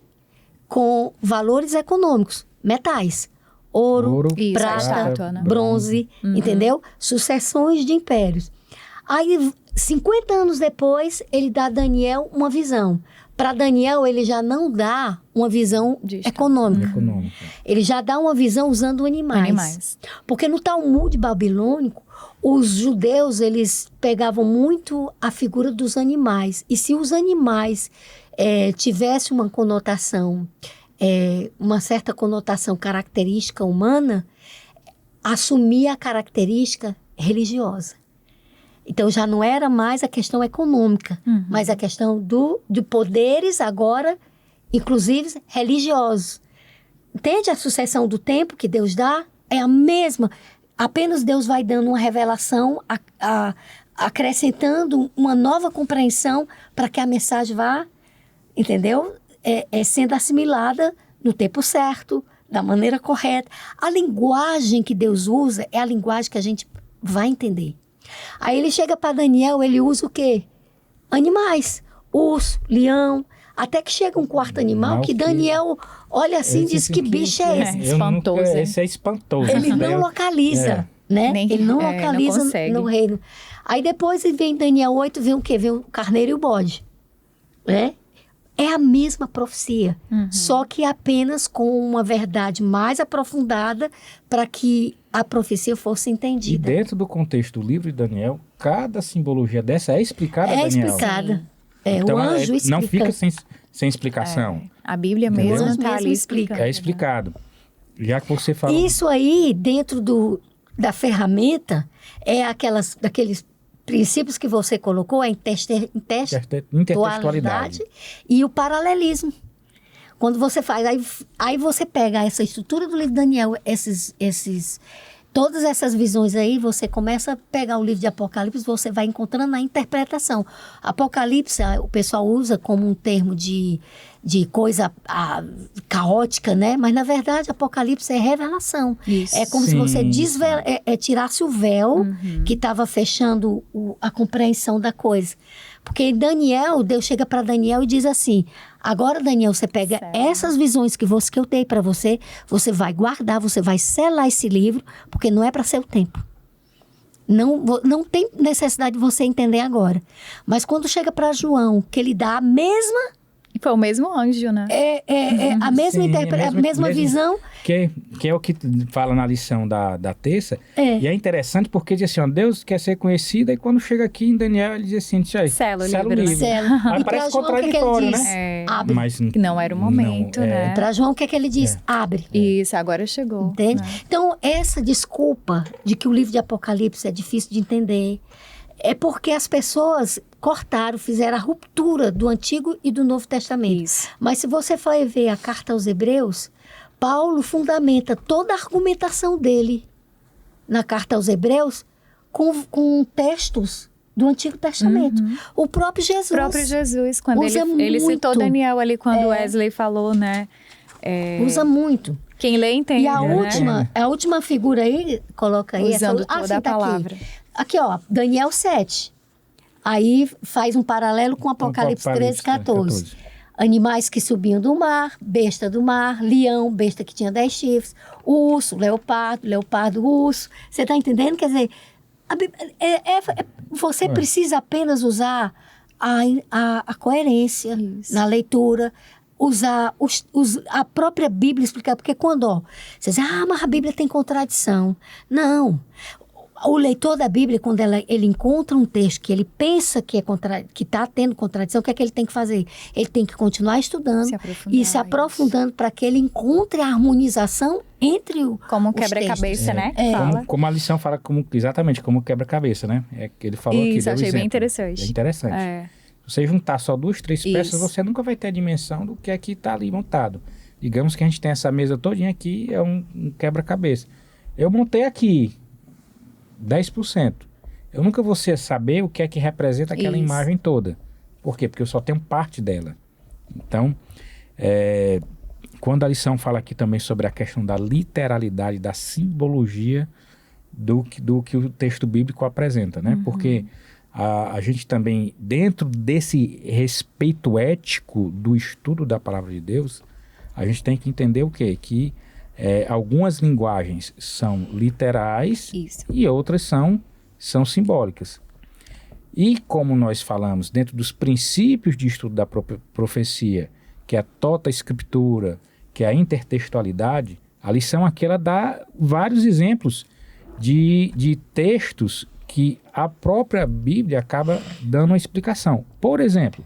com valores econômicos, metais. Ouro, prata, bronze, entendeu? Sucessões de impérios. Aí, 50 anos depois, ele dá a Daniel uma visão. Para Daniel, ele já não dá uma visão econômica. Ele já dá uma visão usando animais. Porque no Talmud babilônico, os judeus, eles pegavam muito a figura dos animais. E se os animais tivessem uma conotação... uma certa conotação característica humana, assumia a característica religiosa. Então, já não era mais a questão econômica, mas a questão de poderes agora, inclusive religiosos. Entende a sucessão do tempo que Deus dá? É a mesma. Apenas Deus vai dando uma revelação, acrescentando uma nova compreensão para que a mensagem vá, entendeu? Sendo assimilada no tempo certo, da maneira correta. A linguagem que Deus usa é a linguagem que a gente vai entender. Aí ele chega para Daniel, ele usa o quê? Animais. Urso, leão, até que chega um quarto animal que Daniel olha assim e diz, que bicho é esse? Espantoso. Esse é espantoso. Ele não localiza, né? Ele não localiza no reino. Aí depois vem Daniel 8, vem o quê? Vem o carneiro e o bode, né? É a mesma profecia, só que apenas com uma verdade mais aprofundada para que a profecia fosse entendida. E dentro do contexto do livro de Daniel, cada simbologia dessa é explicada a Daniel. É explicada. Então, o anjo explica. não fica sem explicação. A Bíblia mesmo está ali explicando. É explicado. Já que você falou... Isso aí, dentro da ferramenta, daqueles princípios que você colocou, a intertextualidade e o paralelismo. Quando você faz, aí você pega essa estrutura do livro de Daniel, todas essas visões aí, você começa a pegar o livro de Apocalipse, você vai encontrando na interpretação. Apocalipse, o pessoal usa como um termo de coisa caótica, né? Mas, na verdade, Apocalipse é revelação. Isso. É como se você tirasse o véu que estava fechando a compreensão da coisa. Porque em Daniel, Deus chega para Daniel e diz assim, agora, Daniel, você pega essas visões que eu dei para você, você vai guardar, você vai selar esse livro, porque não é para seu tempo. Não tem necessidade de você entender agora. Mas quando chega para João, que ele dá a mesma... Foi o mesmo anjo, né? A mesma visão. Que é o que fala na lição da terça. E é interessante porque diz assim, ó, Deus quer ser conhecido, e quando chega aqui em Daniel, ele diz assim, sela o livro. E parece João, contraditório, que ele diz? né? Abre. Mas não era o momento, né? Para João, o que ele diz? Abre. Isso, agora chegou. Entende? Né? Então, essa desculpa de que o livro de Apocalipse é difícil de entender é porque as pessoas cortaram, fizeram a ruptura do Antigo e do Novo Testamento. Isso. Mas se você for ver a carta aos Hebreus, Paulo fundamenta toda a argumentação dele na carta aos Hebreus com textos do Antigo Testamento. O próprio Jesus. O próprio Jesus, quando Usa ele citou muito. Daniel ali, quando Wesley falou, né? Usa muito. Quem lê entende, E a né? última figura aí, coloca aí. Usando essa, toda a tá palavra. Aqui, ó, Daniel 7. Aí faz um paralelo com Apocalipse 13, 14. Animais que subiam do mar, besta do mar, leão, besta que tinha 10 chifres, urso, leopardo, urso. Você está entendendo? Quer dizer, você precisa apenas usar a coerência na leitura, usar a própria Bíblia, explicar. Porque quando, ó, você diz, mas a Bíblia tem contradição. Não. O leitor da Bíblia, quando ele encontra um texto que ele pensa que está tendo contradição, o que é que ele tem que fazer? Ele tem que continuar estudando se aprofundando para que ele encontre a harmonização entre como um os quebra-cabeça, né? Como a lição fala, exatamente como quebra-cabeça, né? Que ele falou aqui. Isso, achei bem interessante. É interessante. Se você juntar só 2, 3 peças, você nunca vai ter a dimensão do que é que está ali montado. Digamos que a gente tem essa mesa todinha aqui, é um quebra-cabeça. Eu montei aqui 10%. Eu nunca vou saber o que é que representa aquela imagem toda. Por quê? Porque eu só tenho parte dela. Então, quando a lição fala aqui também sobre a questão da literalidade, da simbologia do que o texto bíblico apresenta, né? Porque a gente também, dentro desse respeito ético do estudo da palavra de Deus, a gente tem que entender o quê? Que algumas linguagens são literais e outras são simbólicas. E como nós falamos, dentro dos princípios de estudo da profecia, que é a tota escritura, que é a intertextualidade, a lição aqui ela dá vários exemplos de textos que a própria Bíblia acaba dando uma explicação. Por exemplo,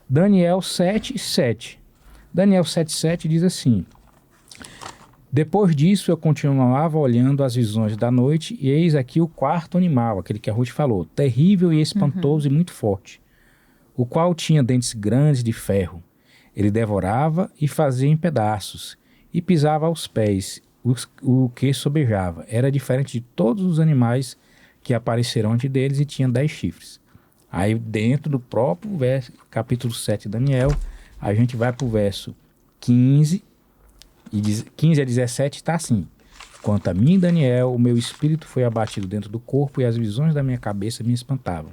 Daniel 7:7. Daniel 7:7 diz assim: depois disso eu continuava olhando as visões da noite, e eis aqui o quarto animal, aquele que a Ruth falou, terrível e espantoso e muito forte, o qual tinha dentes grandes de ferro. Ele devorava e fazia em pedaços, e pisava aos pés o que sobejava. Era diferente de todos os animais que apareceram ante deles, e tinha 10 chifres. Aí dentro do próprio capítulo 7 de Daniel, a gente vai para o verso 15 a 17, está assim: quanto a mim, Daniel, o meu espírito foi abatido dentro do corpo, e as visões da minha cabeça me espantavam.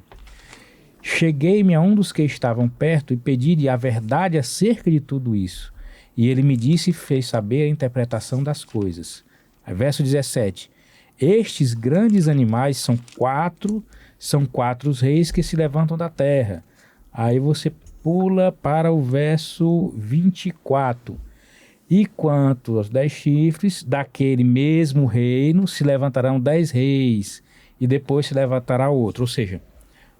Cheguei-me a um dos que estavam perto e pedi-lhe a verdade acerca de tudo isso. E ele me disse e fez saber a interpretação das coisas. Aí, verso 17: estes grandes animais são quatro os reis que se levantam da terra. Aí você pula para o verso 24. E quanto aos 10 chifres, daquele mesmo reino se levantarão 10 reis, e depois se levantará outro. Ou seja,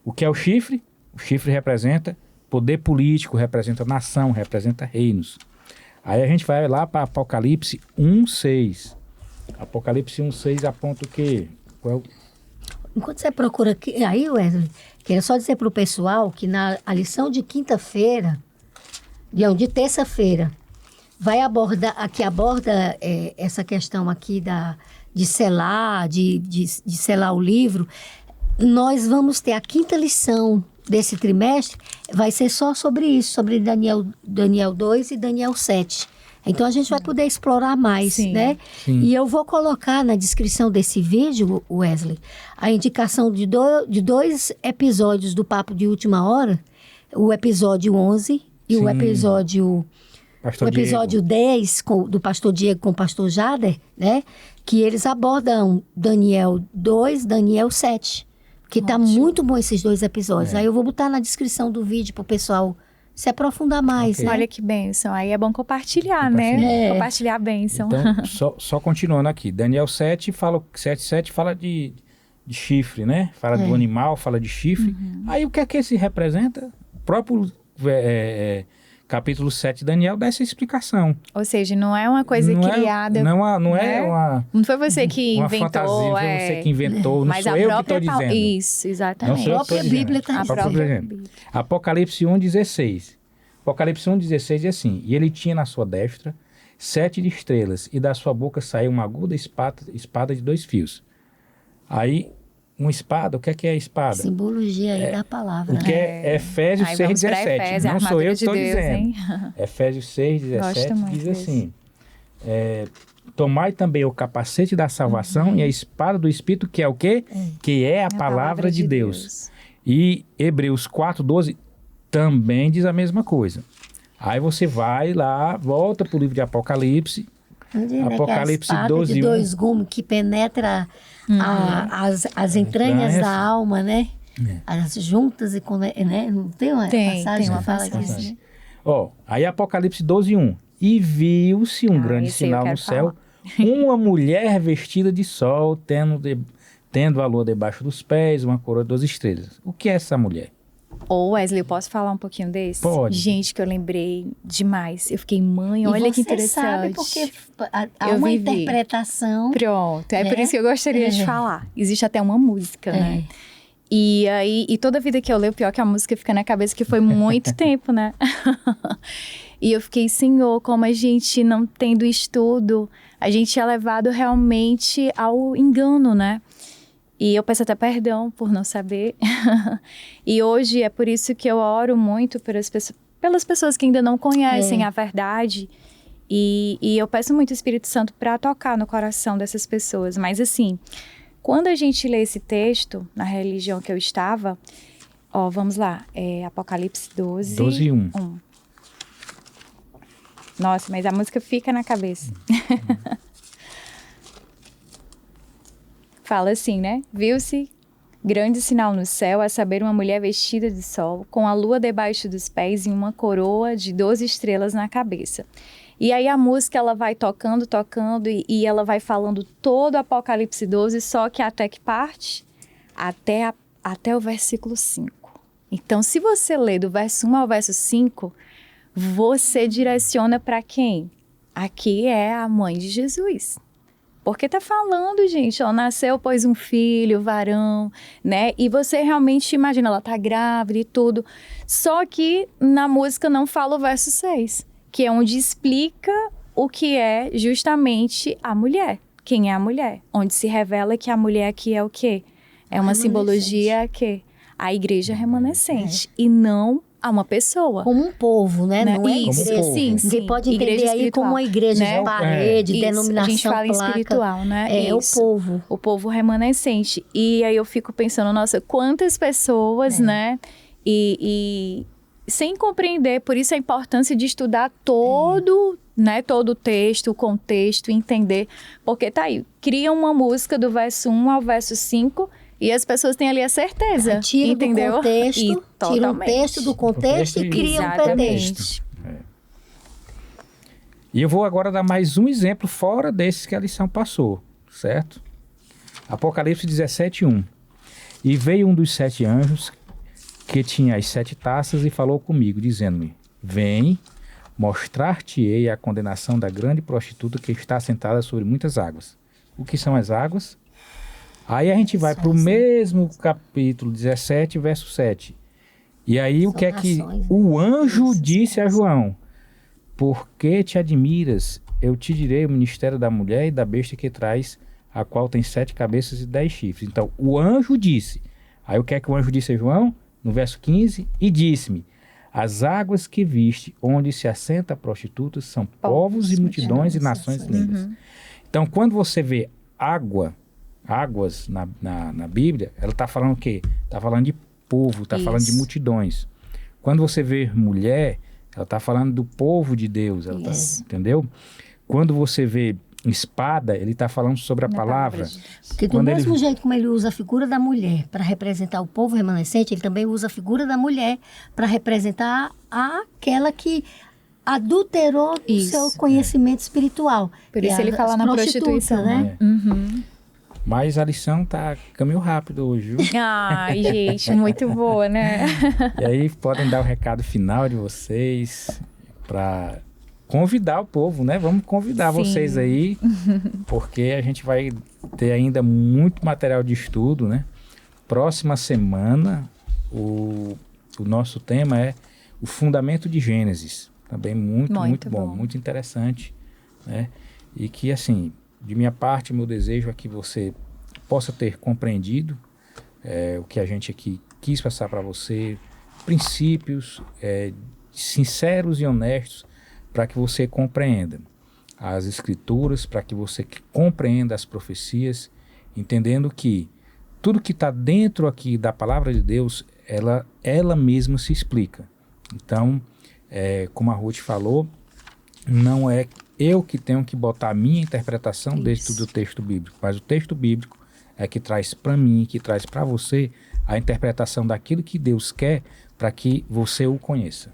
o que é o chifre? O chifre representa poder político, representa nação, representa reinos. Aí a gente vai lá para Apocalipse 1:6. Apocalipse 1:6 aponta o quê? Enquanto você procura aqui, aí, Wesley, queria só dizer para o pessoal que na lição de quinta-feira, de terça-feira, vai abordar, aqui aborda essa questão aqui de selar, de selar o livro. Nós vamos ter a quinta lição desse trimestre, vai ser só sobre isso, sobre Daniel 2 e Daniel 7. Então a gente vai poder explorar mais, né? Sim. E eu vou colocar na descrição desse vídeo, Wesley, a indicação de dois episódios do Papo de Última Hora, o episódio 11 e o episódio 10 do Pastor Diego com o Pastor Jader, né? Que eles abordam Daniel 2, Daniel 7. Que tá muito bom esses 2 episódios. Aí eu vou botar na descrição do vídeo pro pessoal se aprofundar mais, né? Olha que bênção. Aí é bom compartilhar, né? Compartilhar a bênção. Então, só continuando aqui. Daniel 7:7 fala de chifre, né? Fala do animal, fala de chifre. Aí o que é que esse representa? O próprio capítulo 7 de Daniel dá essa explicação. Ou seja, não é uma coisa criada. Não é uma... Não foi você que uma inventou. fantasia, não foi você que inventou, não mas sou a eu que própria estou dizendo. Isso, exatamente. Não sou eu que própria estou Bíblia dizendo. tá A própria dizendo. Bíblia. Apocalipse 1:16. Apocalipse 1:16 diz assim: e ele tinha na sua destra 7 estrelas, e da sua boca saiu uma aguda espada de 2 fios. Aí, uma espada, o que é a espada? Simbologia aí da palavra. O que é Efésios Aí vamos pra 6:17. Efésios, a Não sou eu que armadura de estou Deus, dizendo. hein? Efésios 6:17 Gosto muito diz desse. assim: tomai também o capacete da salvação e a espada do Espírito, que é o quê? Que é a palavra de Deus. E Hebreus 4:12 também diz a mesma coisa. Aí você vai lá, volta para o livro de Apocalipse. Apocalipse que é a espada 12:1. de 2 gumes que penetra as entranhas da alma, né? As juntas e né? Não tem uma passagem uma que fala passagem. disso, né? Ó, aí Apocalipse 12:1. E viu-se um grande esse eu sinal no quero céu, uma mulher vestida de sol, tendo a lua debaixo dos pés, uma coroa de 12 estrelas. O que é essa mulher? Ô, Wesley, eu posso falar um pouquinho desse? Pode. Gente, que eu lembrei demais. Eu fiquei, mãe, E olha que você interessante. sabe porque há Eu uma vivi. interpretação. Pronto, é por né? isso que eu gostaria de falar. Existe até uma música, né? E aí, e toda vida que eu leio, pior que a música fica na cabeça, que foi muito tempo, né? E eu fiquei, Senhor, como a gente não tendo estudo, a gente é levado realmente ao engano, né? E eu peço até perdão por não saber. E hoje é por isso que eu oro muito pelas pessoas que ainda não conhecem a verdade. E eu peço muito o Espírito Santo para tocar no coração dessas pessoas. Mas assim, quando a gente lê esse texto, na religião que eu estava, ó, vamos lá, Apocalipse 12:1. Nossa, mas a música fica na cabeça. Fala assim, né? Viu-se grande sinal no céu, a saber, uma mulher vestida de sol, com a lua debaixo dos pés e uma coroa de 12 estrelas na cabeça. E aí a música, ela vai tocando, e ela vai falando todo o Apocalipse 12, só que até que parte? Até o versículo 5. Então, se você lê do verso 1 ao verso 5, você direciona para quem? Aqui é a mãe de Jesus. Porque tá falando, gente, ó, nasceu, pois um filho, varão, né? E você realmente imagina, ela tá grávida e tudo. Só que na música não fala o verso 6, que é onde explica o que é justamente a mulher. Quem é a mulher? Onde se revela que a mulher aqui é o quê? É uma simbologia que a igreja remanescente e não a uma pessoa. Como um povo, né? Não é Isso, igreja. sim, sim. Ninguém pode entender Igreja aí como uma igreja né? de parede, Isso, denominação, a gente fala placa. em espiritual, né? É Isso. o povo. O povo remanescente. E aí eu fico pensando, nossa, quantas pessoas, né? E sem compreender, por isso a importância de estudar todo, né? Todo o texto, o contexto, entender. Porque tá aí, cria uma música do verso 1 ao verso 5... E as pessoas têm ali a certeza, Tira entendeu? do contexto, E tira o totalmente. texto do contexto e cria um pretexto. E eu vou agora dar mais um exemplo fora desses que a lição passou, certo? Apocalipse 17:1. E veio um dos 7 anjos que tinha as 7 taças e falou comigo, dizendo-me: vem, mostrar-te-ei a condenação da grande prostituta que está sentada sobre muitas águas. O que são as águas? Aí a gente vai para o mesmo capítulo 17, verso 7. E aí o que é que o anjo disse a João? Por que te admiras? Eu te direi o ministério da mulher e da besta que traz, a qual tem 7 cabeças e 10 chifres. Então, o anjo disse. Aí o que é que o anjo disse a João? No verso 15, e disse-me: as águas que viste, onde se assenta a prostituta, são povos e multidões e nações lindas. Então, quando você vê águas na Bíblia, ela está falando o quê? Está falando de povo, está falando de multidões. Quando você vê mulher, ela está falando do povo de Deus, entendeu? Quando você vê espada, ele está falando sobre a palavra. Porque do mesmo jeito como ele usa a figura da mulher para representar o povo remanescente, ele também usa a figura da mulher para representar aquela que adulterou o seu conhecimento espiritual. Por isso ele fala na prostituição, né? Mas a lição tá caminho rápido hoje, viu? Ai, gente, muito boa, né? E aí podem dar o recado final de vocês. para convidar o povo, né? Vamos convidar Sim. vocês aí, porque a gente vai ter ainda muito material de estudo, né? Próxima semana, o nosso tema é o fundamento de Gênesis. Também muito bom, muito interessante, né? E que, assim, de minha parte, meu desejo é que você possa ter compreendido o que a gente aqui quis passar para você, princípios sinceros e honestos, para que você compreenda as Escrituras, para que você compreenda as profecias, entendendo que tudo que está dentro aqui da palavra de Deus, ela mesma se explica. Então, como a Ruth falou, não é eu que tenho que botar a minha interpretação dentro do texto bíblico, mas o texto bíblico é que traz para mim, que traz para você a interpretação daquilo que Deus quer para que você o conheça.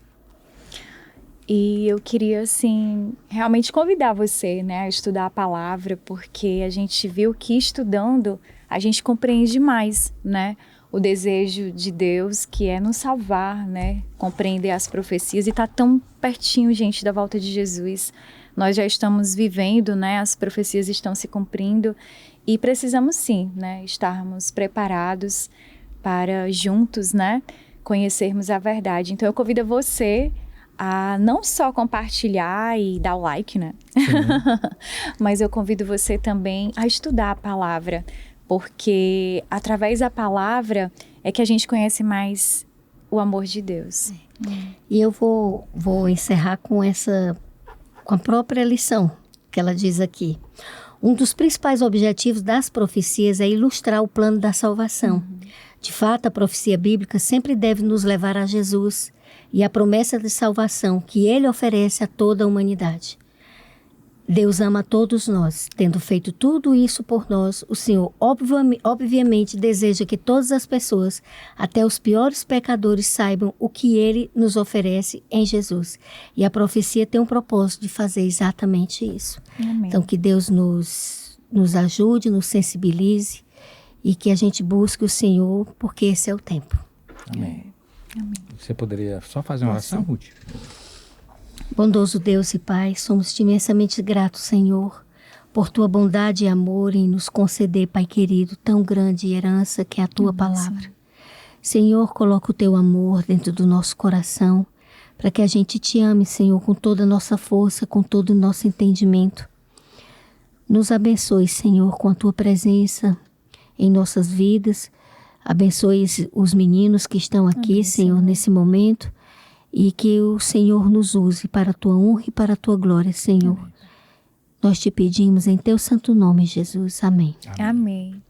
E eu queria, assim, realmente convidar você, né, a estudar a palavra, porque a gente viu que estudando a gente compreende mais, né, o desejo de Deus, que é nos salvar, né, compreender as profecias e tá tão pertinho, gente, da volta de Jesus. Nós já estamos vivendo, né, as profecias estão se cumprindo e precisamos sim, né, estarmos preparados para juntos, né, conhecermos a verdade. Então eu convido você a não só compartilhar e dar o like, né? Mas eu convido você também a estudar a palavra, porque através da palavra é que a gente conhece mais o amor de Deus. E eu vou encerrar com a própria lição que ela diz aqui. Um dos principais objetivos das profecias é ilustrar o plano da salvação. De fato, a profecia bíblica sempre deve nos levar a Jesus e a promessa de salvação que Ele oferece a toda a humanidade. Deus ama a todos nós. Tendo feito tudo isso por nós, o Senhor obviamente deseja que todas as pessoas, até os piores pecadores, saibam o que Ele nos oferece em Jesus. E a profecia tem um propósito de fazer exatamente isso. Amém. Então, que Deus nos ajude, nos sensibilize e que a gente busque o Senhor, porque esse é o tempo. Amém. Você poderia só fazer uma oração, Ruth? Bondoso Deus e Pai, somos-te imensamente gratos, Senhor, por tua bondade e amor em nos conceder, Pai querido, tão grande herança que é a tua palavra. Senhor, coloca o teu amor dentro do nosso coração, para que a gente te ame, Senhor, com toda a nossa força, com todo o nosso entendimento. Nos abençoe, Senhor, com a tua presença em nossas vidas. Abençoe os meninos que estão aqui, Amém, Senhor, nesse momento. E que o Senhor nos use para a tua honra e para a tua glória, Senhor. Nós te pedimos em teu santo nome, Jesus. Amém. Amém.